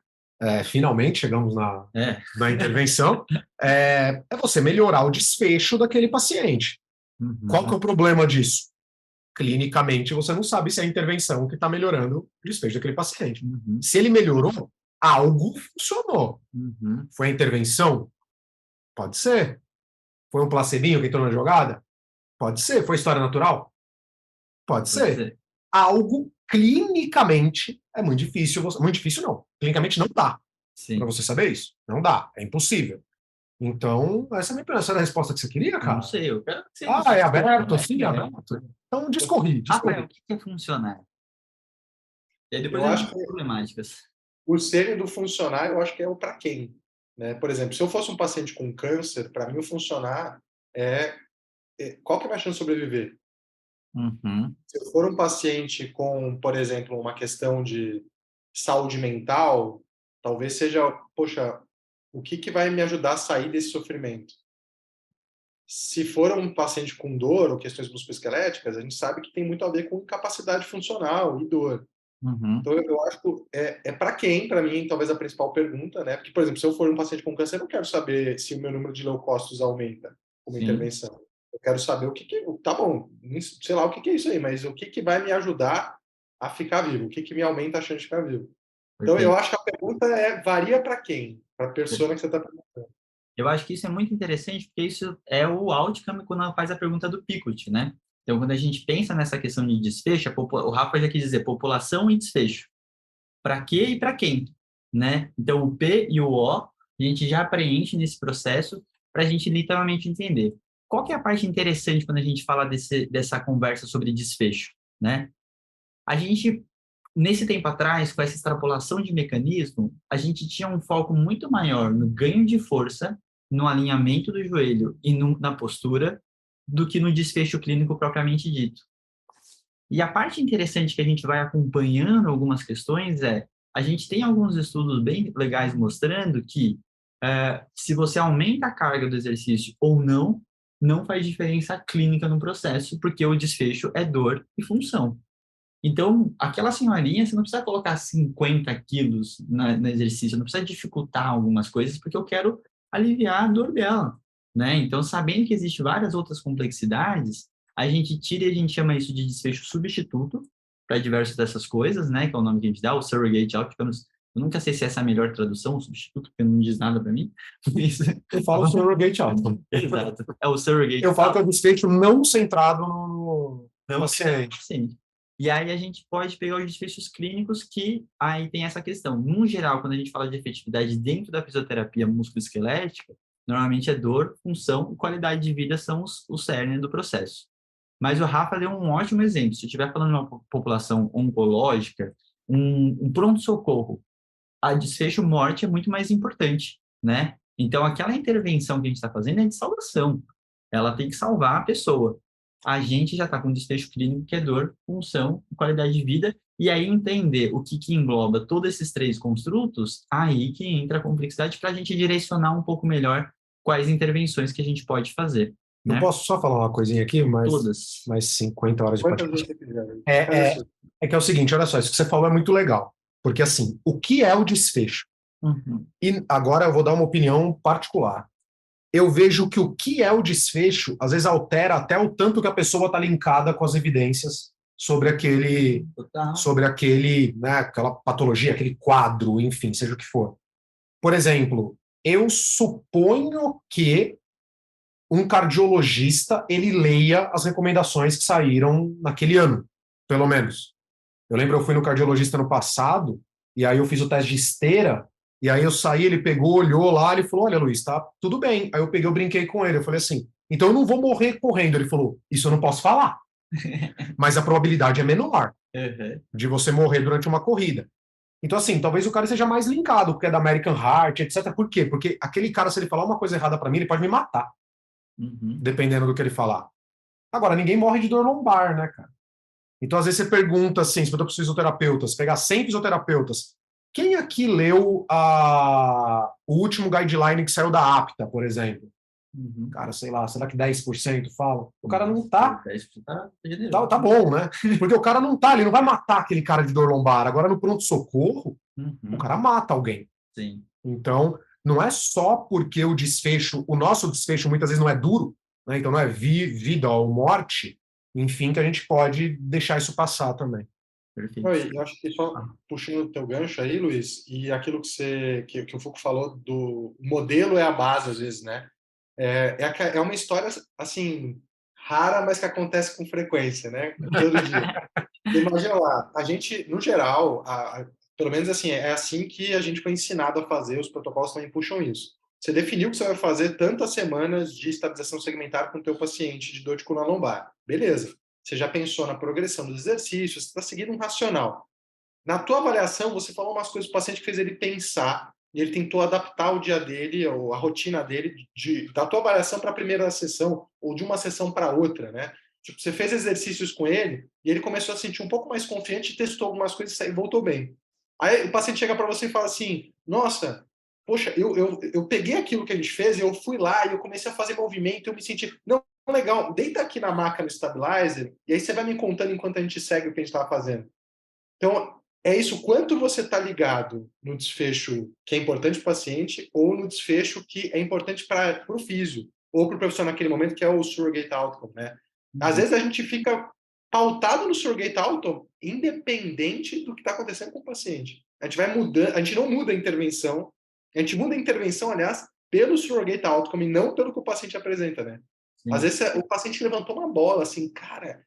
Finalmente chegamos na intervenção, é você melhorar o desfecho daquele paciente. Uhum. Qual que é o problema disso? Clinicamente, você não sabe se é a intervenção que está melhorando o desfecho daquele paciente. Uhum. Se ele melhorou, algo funcionou. Uhum. Foi a intervenção? Pode ser. Foi um placebinho que entrou na jogada? Pode ser. Foi história natural? Pode ser. Algo clinicamente é muito difícil. Muito difícil não. Clinicamente não dá para você saber isso. Não dá. É impossível. Então, essa é a minha essa era a resposta que você queria, cara? Não sei, eu quero que você... É aberto, assim, é aberto. Então, discorri. Rafael, o que é funcionar? E aí depois Eu a acho gente que problemáticas. o ser do funcionar, eu acho que é o para quem. Né? Por exemplo, se eu fosse um paciente com câncer, para mim o funcionar qual que é a minha chance de sobreviver? Uhum. Se eu for um paciente com, por exemplo, uma questão de saúde mental, talvez seja, poxa, o que vai me ajudar a sair desse sofrimento? Se for um paciente com dor ou questões musculoesqueléticas, a gente sabe que tem muito a ver com incapacidade funcional e dor. Uhum. Então, eu acho que para quem, para mim, talvez a principal pergunta, né? Porque, por exemplo, se eu for um paciente com câncer, eu não quero saber se o meu número de leucócitos aumenta com uma Sim. intervenção. Eu quero saber tá bom, sei lá o que é isso aí, mas o que vai me ajudar a ficar vivo? O que me aumenta a chance de ficar vivo? Então, eu Perfeito. acho que a pergunta varia para quem? Para a persona que você está perguntando. Eu acho que isso é muito interessante, porque isso é o outcome quando ela faz a pergunta do Pickett, né? Então, quando a gente pensa nessa questão de desfecho, o Rafa já quis dizer população e desfecho. Para quê e para quem, né? Então, o P e o O, a gente já preenche nesse processo para a gente literalmente entender. Qual que é a parte interessante quando a gente fala dessa conversa sobre desfecho, né? A gente, nesse tempo atrás, com essa extrapolação de mecanismo, a gente tinha um foco muito maior no ganho de força, no alinhamento do joelho e na postura, do que no desfecho clínico propriamente dito. E a parte interessante que a gente vai acompanhando algumas questões a gente tem alguns estudos bem legais mostrando que se você aumenta a carga do exercício ou não, não faz diferença clínica no processo, porque o desfecho é dor e função. Então, aquela senhorinha, você não precisa colocar 50 quilos no exercício, não precisa dificultar algumas coisas, porque eu quero aliviar a dor dela, né? Então, sabendo que existem várias outras complexidades, a gente tira e a gente chama isso de desfecho substituto para diversas dessas coisas, né? Que é o nome que a gente dá, o surrogate outcomes. Eu nunca sei se essa é a melhor tradução, o substituto, porque não diz nada para mim. Eu falo surrogate outcome. Exato. É o surrogate. Eu falo que é o desfecho não centrado no Não paciente. paciente. E aí a gente pode pegar os desfechos clínicos que aí tem essa questão. No geral, quando a gente fala de efetividade dentro da fisioterapia musculoesquelética, normalmente é dor, função e qualidade de vida são o cerne do processo. Mas o Rafa deu um ótimo exemplo. Se eu estiver falando de uma população oncológica, um pronto-socorro, a desfecho morte é muito mais importante, né? Então, aquela intervenção que a gente está fazendo é de salvação. Ela tem que salvar a pessoa. A gente já está com desfecho clínico, que é dor, função, qualidade de vida, e aí entender o que engloba todos esses três construtos, aí que entra a complexidade para a gente direcionar um pouco melhor quais intervenções que a gente pode fazer, Eu né? posso só falar uma coisinha aqui, Todas. mais 50 horas de Quantas podcast. vezes você quiser? É que é o seguinte, olha só, isso que você falou é muito legal. Porque, assim, o que é o desfecho? Uhum. E agora eu vou dar uma opinião particular. Eu vejo que o que é o desfecho, às vezes altera até o tanto que a pessoa está linkada com as evidências Total. sobre aquele, né, aquela patologia, aquele quadro, enfim, seja o que for. Por exemplo, eu suponho que um cardiologista ele leia as recomendações que saíram naquele ano, pelo menos. Eu lembro, eu fui no cardiologista no passado, e aí eu fiz o teste de esteira, e aí eu saí, ele pegou, olhou lá, ele falou, olha, Luiz, tá tudo bem. Aí eu peguei, eu brinquei com ele, eu falei assim, então eu não vou morrer correndo. Ele falou, isso eu não posso falar, mas a probabilidade é menor Uhum. de você morrer durante uma corrida. Então, assim, talvez o cara seja mais linkado, porque é da American Heart, etc. Por quê? Porque aquele cara, se ele falar uma coisa errada para mim, ele pode me matar, Uhum. dependendo do que ele falar. Agora, ninguém morre de dor lombar, né, cara? Então, às vezes você pergunta assim, se eu estou para os fisioterapeutas, pegar 100 fisioterapeutas, quem aqui leu o último guideline que saiu da APTA, por exemplo? Uhum. Cara, sei lá, será que 10% fala? O cara não Nossa, tá, 10% tá generoso. tá bom, né? Porque o cara não tá, ele não vai matar aquele cara de dor lombar. Agora, no pronto-socorro, o Uhum. cara mata alguém. Sim. Então, não é só porque o desfecho, o nosso desfecho muitas vezes não é duro, né? Então não é vida ou morte, enfim, que a gente pode deixar isso passar também. Perfeito. Oi, eu acho que só puxando o teu gancho aí, Luiz, e aquilo que o Foucault falou do modelo é a base, às vezes, né? É uma história, assim, rara, mas que acontece com frequência, né? Todo dia. Imagina lá, a gente, no geral, pelo menos assim, é assim que a gente foi ensinado a fazer, os protocolos também puxam isso. Você definiu que você vai fazer tantas semanas de estabilização segmentar com o teu paciente de dor de coluna lombar. Beleza. Você já pensou na progressão dos exercícios, você está seguindo um racional. Na tua avaliação, você falou umas coisas para o paciente que fez ele pensar, e ele tentou adaptar o dia dele, ou a rotina dele, da tua avaliação para a primeira sessão, ou de uma sessão para outra, né? Tipo, você fez exercícios com ele, e ele começou a sentir um pouco mais confiante, testou algumas coisas e voltou bem. Aí o paciente chega para você e fala assim, nossa, poxa, eu peguei aquilo que a gente fez, e eu fui lá, e eu comecei a fazer movimento, eu me senti, não, legal, deita aqui na maca no stabilizer, e aí você vai me contando enquanto a gente segue o que a gente estava fazendo. Então, é isso, quanto você está ligado no desfecho que é importante para o paciente ou no desfecho que é importante para o físio ou para o profissional naquele momento, que é o surrogate outcome, né? Às vezes a gente fica pautado no surrogate outcome independente do que está acontecendo com o paciente. A gente vai mudando, a gente não muda a intervenção, a gente muda a intervenção, aliás, pelo surrogate outcome e não pelo que o paciente apresenta, né? Às Sim. vezes o paciente levantou uma bola, assim, cara,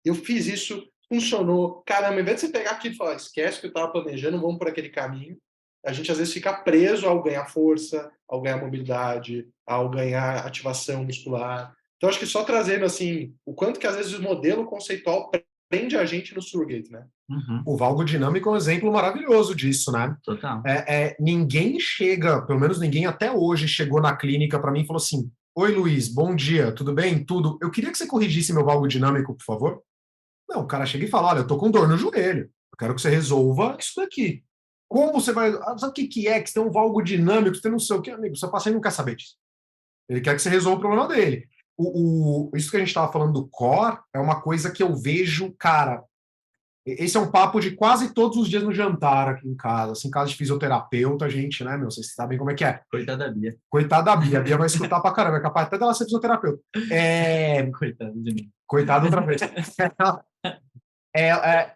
eu fiz isso, funcionou. Caramba, em vez de você pegar aqui e falar, esquece o que eu estava planejando, vamos por aquele caminho, a gente às vezes fica preso ao ganhar força, ao ganhar mobilidade, ao ganhar ativação muscular. Então, acho que só trazendo assim, o quanto que às vezes o modelo conceitual prende a gente no surrogate, né? Uhum. O valgo dinâmico é um exemplo maravilhoso disso, né? Total. Ninguém chega, pelo menos ninguém até hoje chegou na clínica para mim e falou assim: Oi, Luiz, bom dia, tudo bem? Tudo. Eu queria que você corrigisse meu valgo dinâmico, por favor. Não, o cara chega e fala: Olha, eu tô com dor no joelho, eu quero que você resolva isso daqui. Como você vai. Sabe o que é? Que você tem um valgo dinâmico, você tem não sei o que, amigo, seu paciente não quer saber disso. Ele quer que você resolva o problema dele. Isso que a gente estava falando do core é uma coisa que eu vejo, cara, Esse é um papo de quase todos os dias no jantar aqui em casa. Assim, em casa de fisioterapeuta, a gente, né, meu? Vocês sabem como é que é. Coitada da Bia. Coitada da Bia. A Bia vai escutar pra caramba. É capaz até dela ser fisioterapeuta. Coitada de mim. Coitado outra vez. É, é,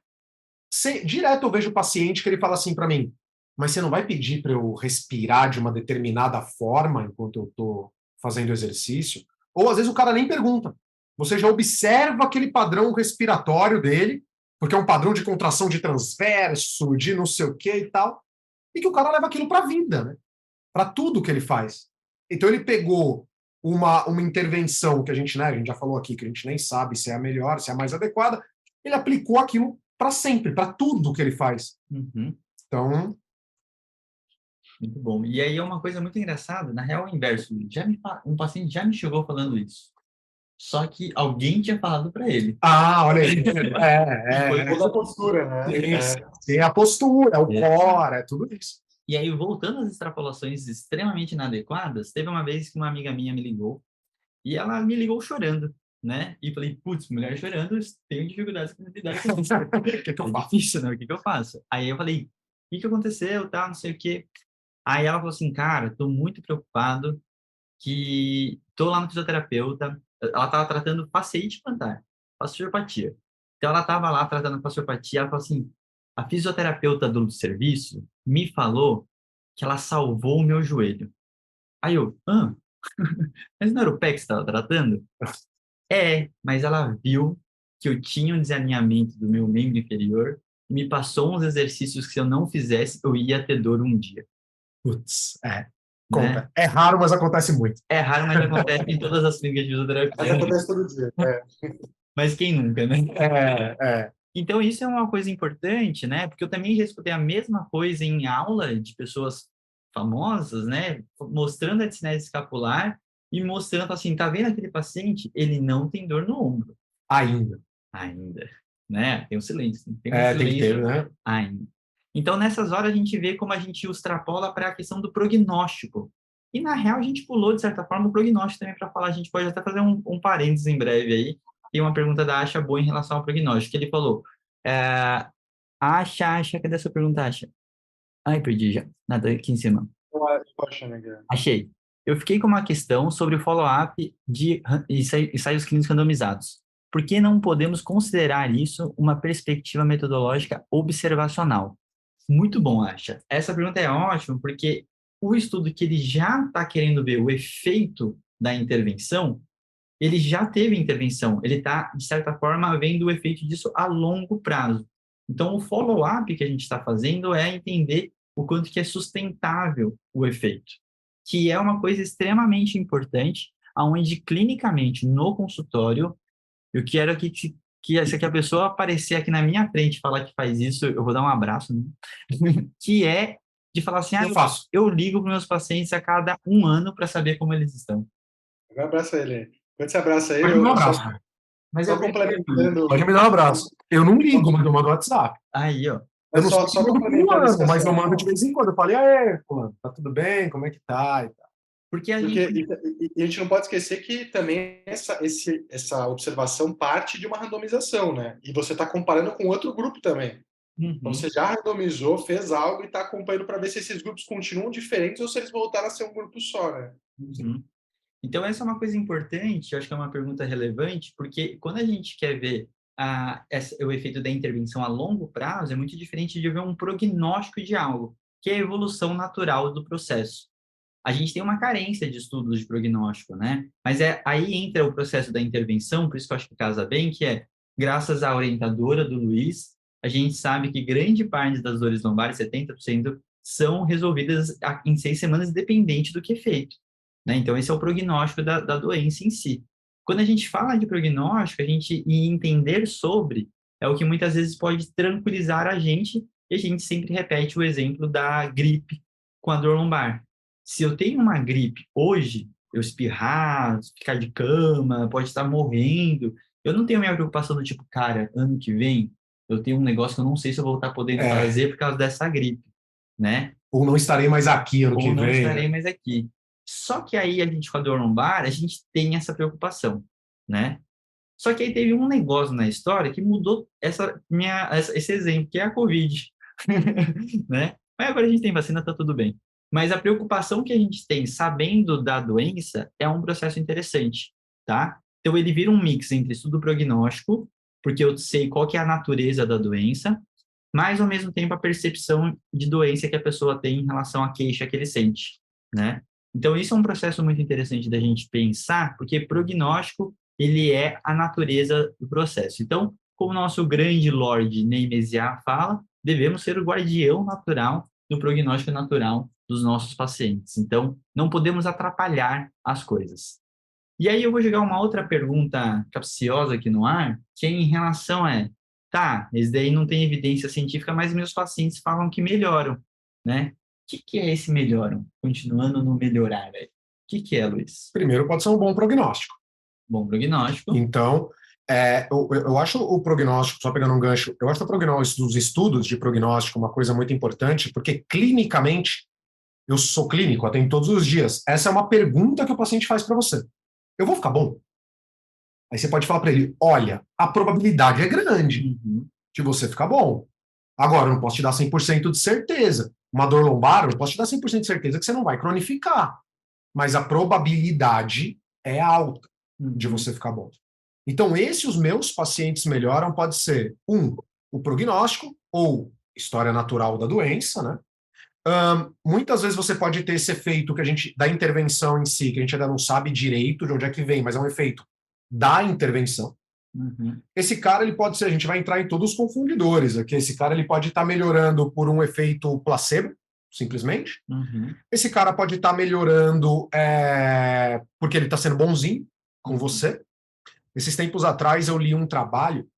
direto eu vejo o paciente que ele fala assim para mim, mas você não vai pedir para eu respirar de uma determinada forma enquanto eu estou fazendo exercício? Ou às vezes o cara nem pergunta. Você já observa aquele padrão respiratório dele, porque é um padrão de contração de transverso, de não sei o que e tal, e que o cara leva aquilo para a vida, né? Para tudo que ele faz. Então ele pegou uma intervenção que né, a gente já falou aqui, que a gente nem sabe se é a melhor, se é a mais adequada, ele aplicou aquilo para sempre, para tudo que ele faz. Uhum. Então, Muito bom. E aí é uma coisa muito engraçada, na real é o inverso. Um paciente já me chegou falando isso. Só que alguém tinha falado para ele. olha aí. Toda a postura, né? Tem a postura, o É. core, é tudo isso. E aí, voltando às extrapolações extremamente inadequadas, teve uma vez que uma amiga minha me ligou, e ela me ligou chorando, né? E falei, putz, mulher chorando, tenho dificuldades com lidar com isso. O que eu É faço? difícil, né? O que eu faço? Aí eu falei, o que aconteceu, tá, não sei o quê. Aí ela falou assim, cara, tô muito preocupado que tô lá no fisioterapeuta, ela tava tratando fasciite plantar, fasciopatia. Então ela tava lá tratando fasciopatia, ela falou assim, a fisioterapeuta do serviço me falou que ela salvou o meu joelho. Aí eu, mas não era o pé que você estava tratando? É, mas ela viu que eu tinha um desalinhamento do meu membro inferior e me passou uns exercícios que se eu não fizesse, eu ia ter dor um dia, Putz, né? É raro, mas acontece muito. É raro, mas acontece em todas as clínicas de Mas fisioterapia. acontece todo dia. Mas quem nunca, né? É. Então, isso é uma coisa importante, né? Porque eu também já escutei a mesma coisa em aula de pessoas famosas, né? Mostrando a discinese escapular e mostrando assim, tá vendo aquele paciente? Ele não tem dor no ombro Ainda. ainda, né? Tem um silêncio, tem um Tem que ter, silêncio né? ainda. Então, nessas horas, a gente vê como a gente extrapola para a questão do prognóstico. E, na real, a gente pulou, de certa forma, o prognóstico também para falar. A gente pode até fazer um parênteses em breve aí. Tem uma pergunta da Asha boa em relação ao prognóstico, que ele falou, Asha, cadê a sua pergunta, Asha? Ai, perdi já. Nada, aqui em cima. Poxa, né, Guilherme? Achei. Eu fiquei com uma questão sobre o follow-up de ensaios clínicos randomizados. Por que não podemos considerar isso uma perspectiva metodológica observacional? Muito bom, Acha. Essa pergunta é ótima, porque o estudo que ele já está querendo ver o efeito da intervenção, ele já teve intervenção, ele está, de certa forma, vendo o efeito disso a longo prazo. Então, o follow-up que a gente está fazendo é entender o quanto que é sustentável o efeito, que é uma coisa extremamente importante, aonde clinicamente, no consultório, eu quero se a pessoa aparecer aqui na minha frente e falar que faz isso, eu vou dar um abraço, né? Que é de falar assim, Eu faço. eu ligo para meus pacientes a cada um ano para saber como eles estão. Agora abraça ele. Quando você abraça ele, Pode me dar um eu só, abraço, cara. Mas só complementando. Pode me dar um abraço. Eu não ligo, mas eu mando WhatsApp. aí, ó. Eu Mas não sei só, se só eu mando por um complementando isso que ano, a mas eu senhora mando de falou. vez em quando. Eu falei, aê, fulano, tá tudo bem? Como é que tá? E tal. Porque a Porque gente... e a gente não pode esquecer que também essa observação parte de uma randomização, né? E você está comparando com outro grupo também. Então Uhum, você já randomizou, fez algo e está acompanhando para ver se esses grupos continuam diferentes ou se eles voltaram a ser um grupo só, né? uhum. Então, essa é uma coisa importante, eu acho que é uma pergunta relevante, porque quando a gente quer ver o efeito da intervenção a longo prazo, é muito diferente de ver um prognóstico de algo, que é a evolução natural do processo. A gente tem uma carência de estudos de prognóstico, né? Mas aí entra o processo da intervenção, por isso que eu acho que casa bem, que é, graças à orientadora do Luiz, a gente sabe que grande parte das dores lombares, 70%, são resolvidas em 6 semanas, independente do que é feito, né? Então, esse é o prognóstico da doença em si. Quando a gente fala de prognóstico, e entender sobre, é o que muitas vezes pode tranquilizar a gente, e a gente sempre repete o exemplo da gripe com a dor lombar. Se eu tenho uma gripe hoje, eu espirrar, ficar de cama, pode estar morrendo, eu não tenho minha preocupação do tipo, cara, ano que vem eu tenho um negócio que eu não sei se eu vou estar podendo É, fazer por causa dessa gripe, né? ou não estarei mais aqui ano Ou que não vem, estarei né? mais aqui. Só que aí a gente, com a dor lombar, a gente tem essa preocupação, né? Só que aí teve um negócio na história que mudou esse exemplo, que é a Covid, né? Mas agora a gente tem vacina, tá tudo bem. Mas a preocupação que a gente tem sabendo da doença é um processo interessante, tá? Então ele vira um mix entre estudo prognóstico, porque eu sei qual que é a natureza da doença, mas ao mesmo tempo a percepção de doença que a pessoa tem em relação à queixa que ele sente, né? Então isso é um processo muito interessante da gente pensar, porque prognóstico ele é a natureza do processo. Então, como o nosso grande Lorde Ney Messias fala, devemos ser o guardião natural do prognóstico natural dos nossos pacientes. Então, não podemos atrapalhar as coisas. E aí eu vou jogar uma outra pergunta capciosa aqui no ar, que é em relação tá, esse daí não tem evidência científica, mas meus pacientes falam que melhoram, né? O que é esse melhoram? Continuando no melhorar, velho. O que é, Luiz? Primeiro, pode ser um bom prognóstico. Bom prognóstico. Então, eu acho o prognóstico, só pegando um gancho, eu acho o prognóstico, os estudos de prognóstico uma coisa muito importante, porque clinicamente, eu sou clínico, atendo todos os dias. Essa é uma pergunta que o paciente faz para você. Eu vou ficar bom? Aí você pode falar para ele, olha, a probabilidade é grande de você ficar bom. Agora, eu não posso te dar 100% de certeza. Uma dor lombar, eu não posso te dar 100% de certeza que você não vai cronificar. Mas a probabilidade é alta de você ficar bom. Então, os meus pacientes melhoram pode ser, o prognóstico, ou história natural da doença, né? Muitas vezes você pode ter esse efeito da intervenção em si, que a gente ainda não sabe direito de onde é que vem, mas é um efeito da intervenção. Esse cara, ele pode ser, a gente vai entrar em todos os confundidores aqui, esse cara ele pode estar melhorando por um efeito placebo, simplesmente. Esse cara pode estar melhorando porque ele está sendo bonzinho com você. Esses tempos atrás eu li um trabalho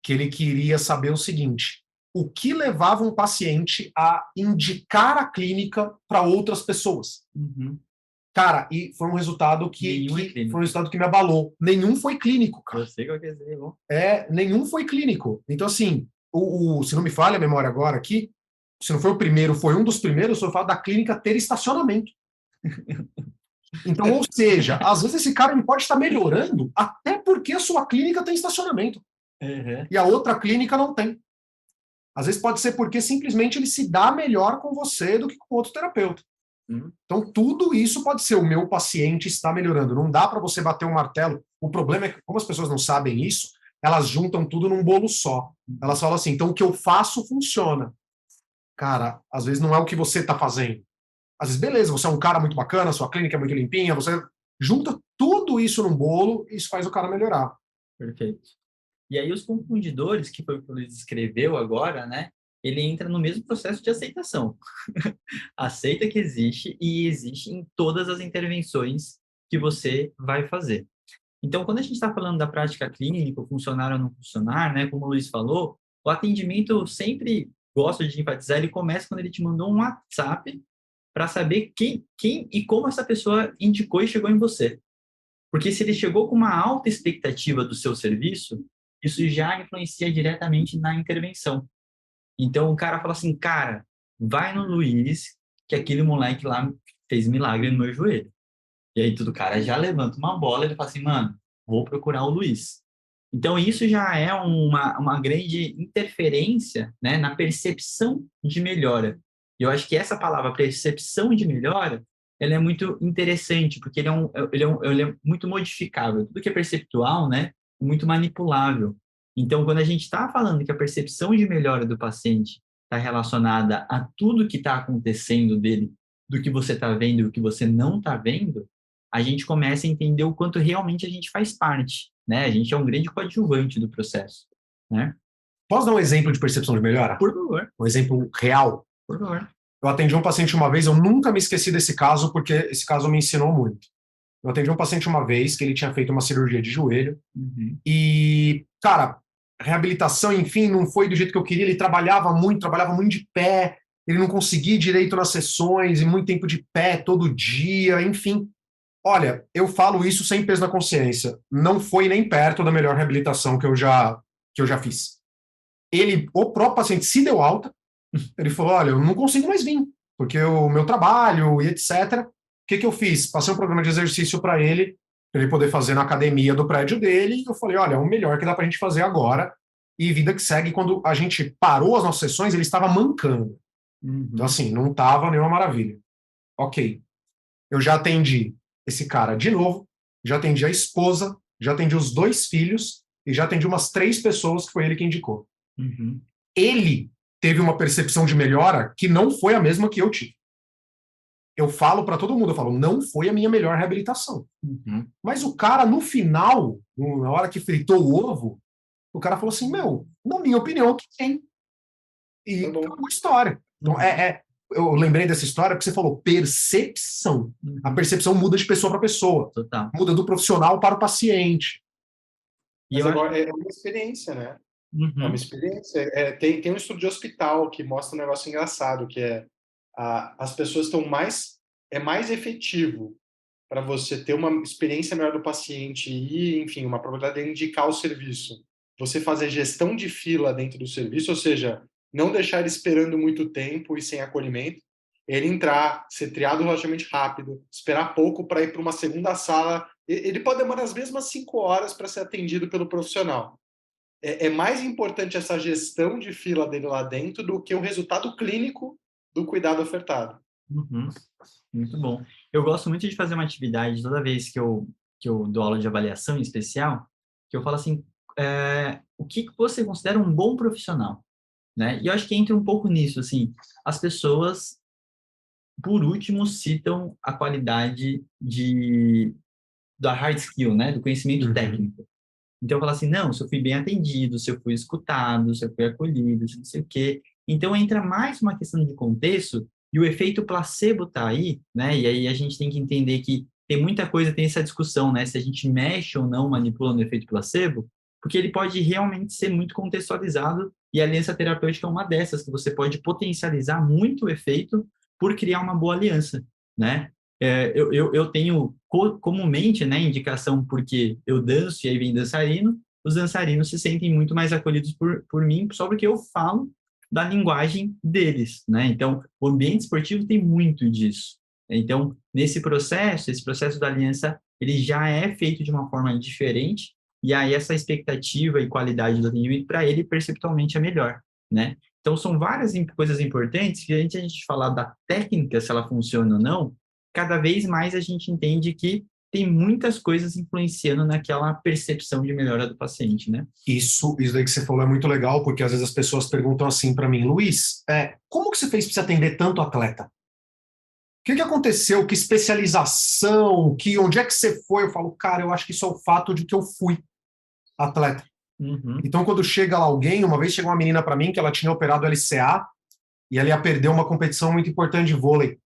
que ele queria saber o seguinte: o que levava um paciente a indicar a clínica para outras pessoas? Cara, e foi um resultado que me abalou. Nenhum foi clínico, cara. Eu sei qual que é esse, bom. Nenhum foi clínico. Então, assim, se não me falha a memória agora aqui, se não foi o primeiro, foi um dos primeiros, foi o fato da clínica ter estacionamento. Então, ou seja, às vezes esse cara ele pode estar melhorando até porque a sua clínica tem estacionamento. E a outra clínica não tem. Às vezes pode ser porque simplesmente ele se dá melhor com você do que com outro terapeuta. Então, tudo isso pode ser o meu paciente está melhorando. Não dá para você bater um martelo. O problema é que, como as pessoas não sabem isso, elas juntam tudo num bolo só. Elas falam assim, então o que eu faço funciona. Cara, às vezes não é o que você está fazendo. Às vezes, beleza, você é um cara muito bacana, sua clínica é muito limpinha, você junta tudo isso num bolo e isso faz o cara melhorar. Perfeito. E aí os confundidores, que foi o que o Luiz escreveu agora, né? Ele entra no mesmo processo de aceitação. Aceita que existe e existe em todas as intervenções que você vai fazer. Então, quando a gente está falando da prática clínica, funcionar ou não funcionar, né? Como o Luiz falou, o atendimento, eu sempre gosto de enfatizar, ele começa quando ele te mandou um WhatsApp para saber quem e como essa pessoa indicou e chegou em você. Porque se ele chegou com uma alta expectativa do seu serviço, isso já influencia diretamente na intervenção. Então, o cara fala assim, cara, vai no Luiz, que aquele moleque lá fez milagre no meu joelho. E aí, o cara já levanta uma bola e ele fala assim, mano, vou procurar o Luiz. Então, isso já é uma grande interferência, né, na percepção de melhora. E eu acho que essa palavra, percepção de melhora, ela é muito interessante, porque ele é muito modificável. Tudo que é perceptual, né, é muito manipulável. Então, quando a gente está falando que a percepção de melhora do paciente está relacionada a tudo que está acontecendo dele, do que você está vendo e do que você não está vendo, a gente começa a entender o quanto realmente a gente faz parte, né? A gente é um grande coadjuvante do processo, né? Posso dar um exemplo de percepção de melhora? Por favor. Um exemplo real? Por favor. Eu atendi um paciente uma vez, eu nunca me esqueci desse caso, porque esse caso me ensinou muito. Eu atendi um paciente uma vez, que ele tinha feito uma cirurgia de joelho, e, cara, reabilitação, enfim, não foi do jeito que eu queria, ele trabalhava muito de pé, ele não conseguia ir direito nas sessões, e muito tempo de pé, todo dia, enfim. Olha, eu falo isso sem peso na consciência, não foi nem perto da melhor reabilitação que eu já fiz. O próprio paciente se deu alta, ele falou, olha, eu não consigo mais vir, porque o meu trabalho e etc. O que eu fiz? Passei um programa de exercício para ele, para ele poder fazer na academia do prédio dele. E eu falei, olha, é o melhor que dá para a gente fazer agora. E vida que segue, quando a gente parou as nossas sessões, ele estava mancando. Então, Uhum. assim, não estava nenhuma maravilha. Ok, eu já atendi esse cara de novo, já atendi a esposa, já atendi os 2 filhos e já atendi umas 3 pessoas que foi ele que indicou. Uhum. Ele teve uma percepção de melhora que não foi a mesma que eu tive. Eu falo para todo mundo, eu falo, não foi a minha melhor reabilitação. Uhum. Mas o cara, no final, na hora que fritou o ovo, o cara falou assim, meu, na minha opinião, que tem. E Tá bom. acabou a história. Então, Uhum. eu lembrei dessa história porque você falou percepção. A Uhum. percepção muda de pessoa para pessoa. Total. Muda do profissional para o paciente. E Mas eu acho. agora é uma experiência, né? É uma Uhum. experiência. Tem um estudo de hospital que mostra um negócio engraçado, que as pessoas estão mais... É mais efetivo para você ter uma experiência melhor do paciente e, enfim, uma probabilidade de indicar o serviço. Você fazer gestão de fila dentro do serviço, ou seja, não deixar ele esperando muito tempo e sem acolhimento, ele entrar, ser triado relativamente rápido, esperar pouco para ir para uma segunda sala. Ele pode demorar as mesmas 5 horas para ser atendido pelo profissional. É mais importante essa gestão de fila dele lá dentro do que o resultado clínico do cuidado ofertado. Uhum. Muito bom. Eu gosto muito de fazer uma atividade toda vez que eu dou aula de avaliação em especial, que eu falo assim, o que que você considera um bom profissional, né? E eu acho que entra um pouco nisso, assim, as pessoas, por último, citam a qualidade da hard skill, né? Do conhecimento Uhum. técnico. Então, eu falo assim, não, se eu fui bem atendido, se eu fui escutado, se eu fui acolhido, se não sei o quê. Então, entra mais uma questão de contexto e o efeito placebo tá aí, né? E aí a gente tem que entender que tem muita coisa, tem essa discussão, né? Se a gente mexe ou não manipulando o efeito placebo, porque ele pode realmente ser muito contextualizado e a aliança terapêutica é uma dessas, que você pode potencializar muito o efeito por criar uma boa aliança, né? Eu tenho comumente, né, indicação porque eu danço e aí vem dançarino, os dançarinos se sentem muito mais acolhidos por mim só porque eu falo da linguagem deles, né? Então, o ambiente esportivo tem muito disso. Então, esse processo da aliança, ele já é feito de uma forma diferente e aí essa expectativa e qualidade do atendimento para ele perceptualmente é melhor, né? Então, são várias coisas importantes que a gente falar da técnica, se ela funciona ou não, cada vez mais a gente entende que tem muitas coisas influenciando naquela percepção de melhora do paciente, né? Isso daí que você falou é muito legal, porque às vezes as pessoas perguntam assim para mim, Luiz, como que você fez para você atender tanto atleta? O que aconteceu? Que especialização? Onde é que você foi? Eu falo, cara, eu acho que isso é o fato de que eu fui atleta. Uhum. Então, quando chega lá alguém, uma vez chegou uma menina para mim que ela tinha operado LCA e ela ia perder uma competição muito importante de vôlei.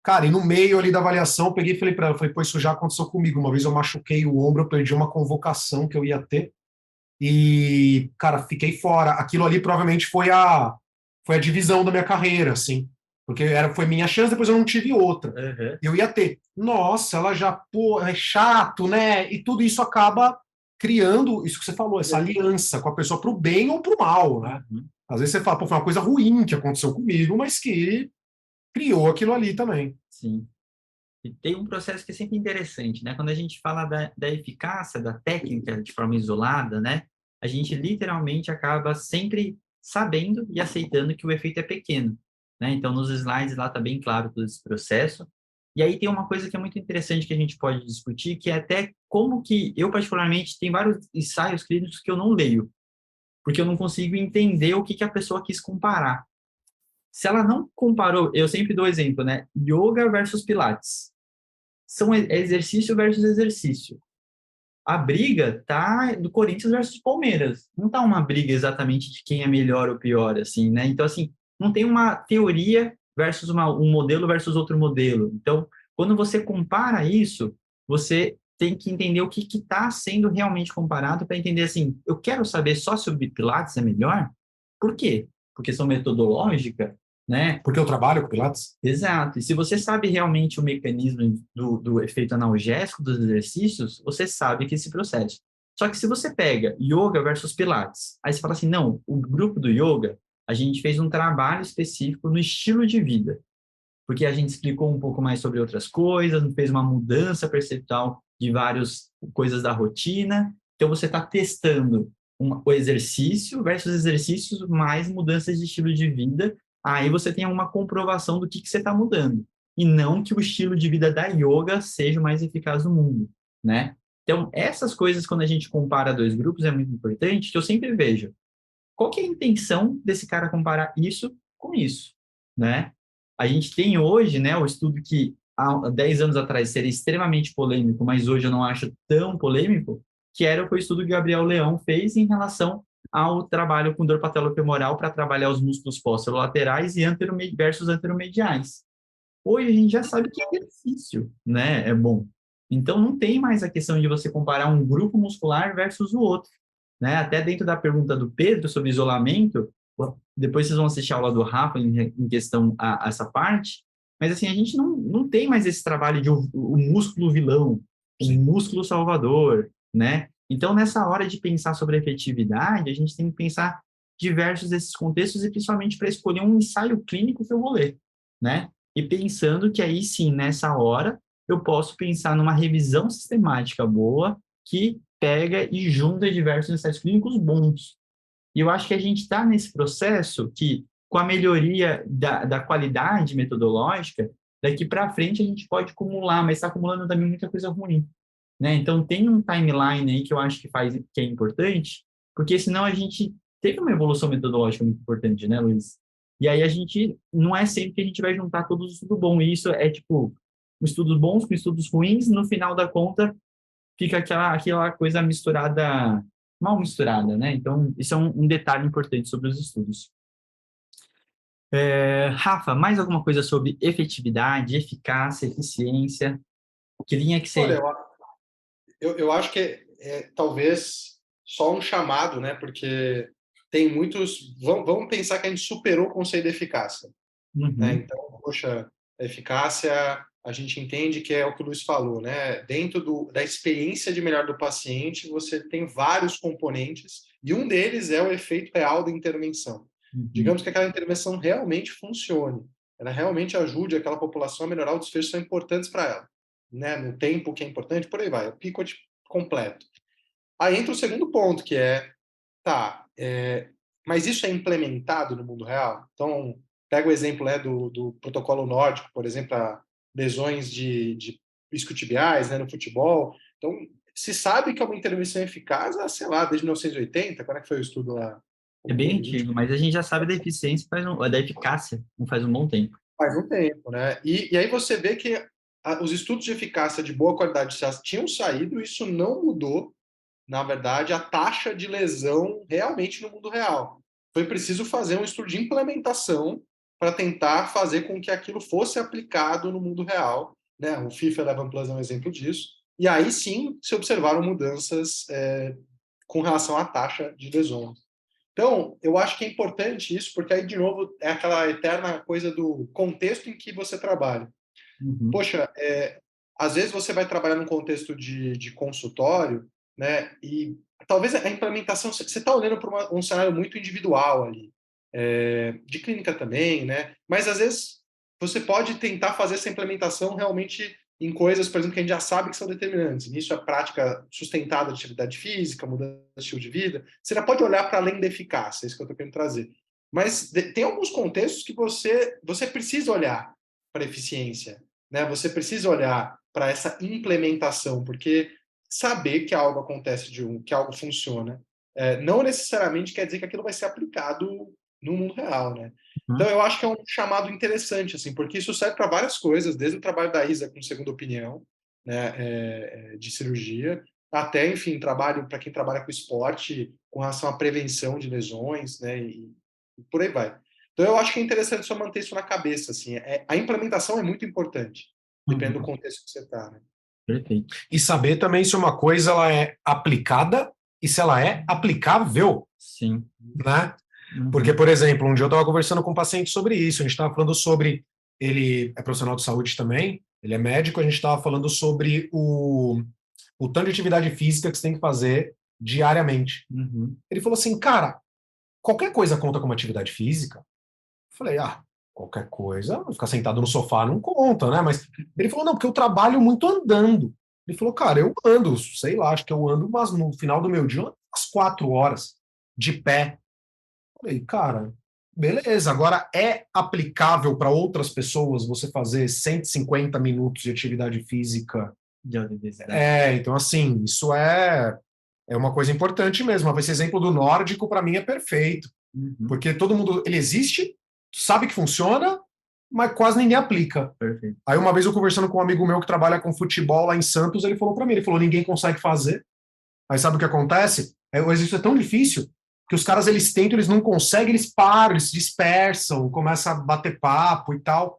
Cara, e no meio ali da avaliação, eu peguei e falei para ela, falei, pô, isso já aconteceu comigo. Uma vez eu machuquei o ombro, eu perdi uma convocação que eu ia ter e, cara, fiquei fora. Aquilo ali provavelmente foi a divisão da minha carreira, assim, porque foi minha chance, depois eu não tive outra. Uhum. Eu ia ter. Nossa, ela já, pô, é chato, né? E tudo isso acaba criando, isso que você falou, essa aliança com a pessoa pro bem ou pro mal, né? Uhum. Às vezes você fala, pô, foi uma coisa ruim que aconteceu comigo, mas que criou aquilo ali também. Sim. E tem um processo que é sempre interessante, né? Quando a gente fala da eficácia da técnica de forma isolada, né? A gente literalmente acaba sempre sabendo e aceitando que o efeito é pequeno, né? Então, nos slides lá está bem claro todo esse processo. E aí tem uma coisa que é muito interessante que a gente pode discutir, que é até como que eu, particularmente, tem vários ensaios clínicos que eu não leio, porque eu não consigo entender o que que a pessoa quis comparar. Se ela não comparou, eu sempre dou exemplo, né? Yoga versus Pilates. Exercício versus exercício. A briga tá do Corinthians versus Palmeiras. Não tá uma briga exatamente de quem é melhor ou pior, assim, né? Então, assim, não tem uma teoria versus um modelo versus outro modelo. Então, quando você compara isso, você tem que entender o que está sendo realmente comparado para entender, assim, eu quero saber só se o Pilates é melhor? Por quê? Por questão metodológica, né? Porque eu trabalho com Pilates. Exato. E se você sabe realmente o mecanismo do efeito analgésico dos exercícios, você sabe que esse processo. Só que se você pega yoga versus pilates, aí você fala assim, não, o grupo do yoga, a gente fez um trabalho específico no estilo de vida, porque a gente explicou um pouco mais sobre outras coisas, fez uma mudança perceptual de várias coisas da rotina. Então, você está testando o exercício versus exercícios mais mudanças de estilo de vida. Aí você tem uma comprovação do que você está mudando. E não que o estilo de vida da yoga seja o mais eficaz do mundo, né? Então, essas coisas, quando a gente compara dois grupos, é muito importante, que eu sempre vejo. Qual que é a intenção desse cara comparar isso com isso, né? A gente tem hoje, né, o estudo que há 10 anos atrás seria extremamente polêmico, mas hoje eu não acho tão polêmico, que era o estudo que o Gabriel Leão fez em relação ao trabalho com dor patelofemoral para trabalhar os músculos posterolaterais e versus anteromediais. Hoje a gente já sabe que exercício, né, é bom. Então não tem mais a questão de você comparar um grupo muscular versus o outro, né? Até dentro da pergunta do Pedro sobre isolamento, depois vocês vão assistir a aula do Rafa em questão a essa parte, mas assim, a gente não tem mais esse trabalho de o músculo vilão, o músculo salvador, né? Então, nessa hora de pensar sobre efetividade, a gente tem que pensar diversos desses contextos e principalmente para escolher um ensaio clínico que eu vou ler, né? E pensando que aí sim, nessa hora, eu posso pensar numa revisão sistemática boa que pega e junta diversos ensaios clínicos bons. E eu acho que a gente está nesse processo que, com a melhoria da qualidade metodológica, daqui para frente a gente pode acumular, mas está acumulando também muita coisa ruim, né? Então, tem um timeline aí que eu acho que é importante, porque senão a gente teve uma evolução metodológica muito importante, né, Luiz? E aí a gente, não é sempre que a gente vai juntar todos os estudos bons, e isso é tipo, estudos bons com estudos ruins, no final da conta, fica aquela coisa misturada, mal misturada, né? Então, isso é um detalhe importante sobre os estudos. Rafa, mais alguma coisa sobre efetividade, eficácia, eficiência? Que linha que Olha, você... eu acho que talvez só um chamado, né? Porque tem muitos. Vamos pensar que a gente superou o conceito de eficácia. Né? Uhum, Então, poxa, a eficácia, a gente entende que é o que o Luiz falou, né? Dentro da experiência de melhor do paciente, você tem vários componentes e um deles é o efeito real da intervenção. uhum. Digamos que aquela intervenção realmente funcione, ela realmente ajude aquela população a melhorar os desfechos que são importantes para ela, né? No tempo que é importante, por aí vai, o picote completo. Aí entra o segundo ponto, que é, tá, mas isso é implementado no mundo real? Então, pega o exemplo, né, do protocolo nórdico, por exemplo, para lesões de isquiotibiais, né, no futebol. Então, se sabe que é uma intervenção eficaz, sei lá, desde 1980, quando é que foi o estudo lá? É bem Os últimos antigo, mas a gente já sabe da eficiência, da eficácia, não faz um bom tempo. faz um tempo, né? E aí você vê que os estudos de eficácia de boa qualidade já tinham saído, isso não mudou, na verdade, a taxa de lesão realmente no mundo real. Foi preciso fazer um estudo de implementação para tentar fazer com que aquilo fosse aplicado no mundo real. Né? O FIFA Eleven Plus é um exemplo disso. E aí sim se observaram mudanças com relação à taxa de lesões. Então, eu acho que é importante isso, porque aí, de novo, é aquela eterna coisa do contexto em que você trabalha. Uhum. Poxa, às vezes você vai trabalhar num contexto de consultório, né? E talvez a implementação, você está olhando para um cenário muito individual ali, de clínica também, né? Mas às vezes você pode tentar fazer essa implementação realmente em coisas, por exemplo, que a gente já sabe que são determinantes. Nisso a prática sustentada de atividade física, mudança de estilo de vida. Você já pode olhar para além da eficácia, é isso que eu estou querendo trazer. Mas tem alguns contextos que você precisa olhar para a eficiência, né? Você precisa olhar para essa implementação, porque saber que algo acontece que algo funciona, não necessariamente quer dizer que aquilo vai ser aplicado no mundo real, né? Então Uhum. eu acho que é um chamado interessante, assim, porque isso serve para várias coisas, desde o trabalho da Isa com segunda opinião, né, de cirurgia, até, enfim, trabalho para quem trabalha com esporte, com relação à prevenção de lesões, né, e por aí vai. Então eu acho que é interessante só manter isso na cabeça, assim, a implementação é muito importante, depende do Uhum. contexto que você está, né? Perfeito. E saber também se uma coisa ela é aplicada e se ela é aplicável, Sim. né? Porque, Uhum. por exemplo, um dia eu estava conversando com um paciente sobre isso, a gente estava falando sobre, ele é profissional de saúde também, ele é médico, a gente estava falando sobre o tanto de atividade física que você tem que fazer diariamente. Uhum. Ele falou assim, cara, qualquer coisa conta como atividade física? Eu falei, qualquer coisa, ficar sentado no sofá não conta, né? Mas ele falou, não, porque eu trabalho muito andando. Ele falou, cara, eu ando, sei lá, acho que eu ando, mas no final do meu dia, eu ando umas 4 horas de pé. Falei, cara, beleza, agora é aplicável para outras pessoas você fazer 150 minutos de atividade física? De alta intensidade. Então assim, isso é uma coisa importante mesmo. Esse exemplo do nórdico, para mim, é perfeito. Porque todo mundo, ele existe, sabe que funciona, mas quase ninguém aplica. Perfeito. Aí uma vez eu conversando com um amigo meu que trabalha com futebol lá em Santos, ele falou para mim, ele falou, ninguém consegue fazer. Aí sabe o que acontece? O exercício é tão difícil que os caras, eles tentam, eles não conseguem, eles param, eles se dispersam, começam a bater papo e tal.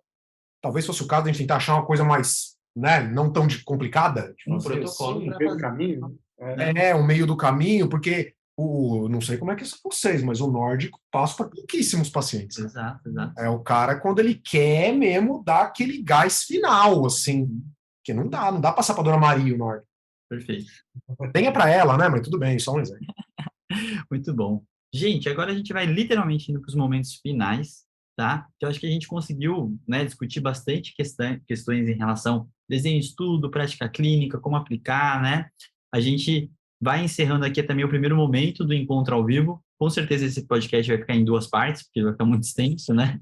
Talvez fosse o caso de a gente tentar achar uma coisa mais, né, não tão complicada. Protocolo Sim, para pelo fazer. caminho. Um meio do caminho, porque não sei como é que são vocês, mas o nórdico passa para pouquíssimos pacientes. Exato. É o cara quando ele quer mesmo dar aquele gás final, assim, que não dá passar para Dona Maria o nórdico. Perfeito. Tenha para ela, né, mas tudo bem, só um exemplo. Muito bom. Gente, agora a gente vai literalmente indo para os momentos finais, tá? Que eu acho que a gente conseguiu, né, discutir bastante questões em relação a desenho, estudo, prática clínica, como aplicar, né? A gente vai encerrando aqui também o primeiro momento do encontro ao vivo. Com certeza esse podcast vai ficar em 2 partes, porque vai ficar muito extenso, né?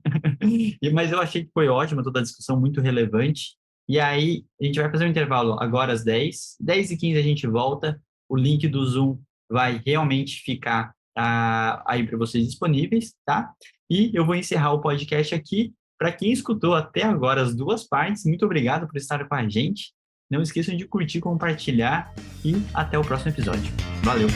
Mas eu achei que foi ótimo, toda a discussão muito relevante. E aí, a gente vai fazer um intervalo agora às 10h15 a gente volta. O link do Zoom vai realmente ficar aí para vocês disponíveis, tá? E eu vou encerrar o podcast aqui. Para quem escutou até agora as 2 partes, muito obrigado por estar com a gente. Não esqueçam de curtir, compartilhar e até o próximo episódio. Valeu!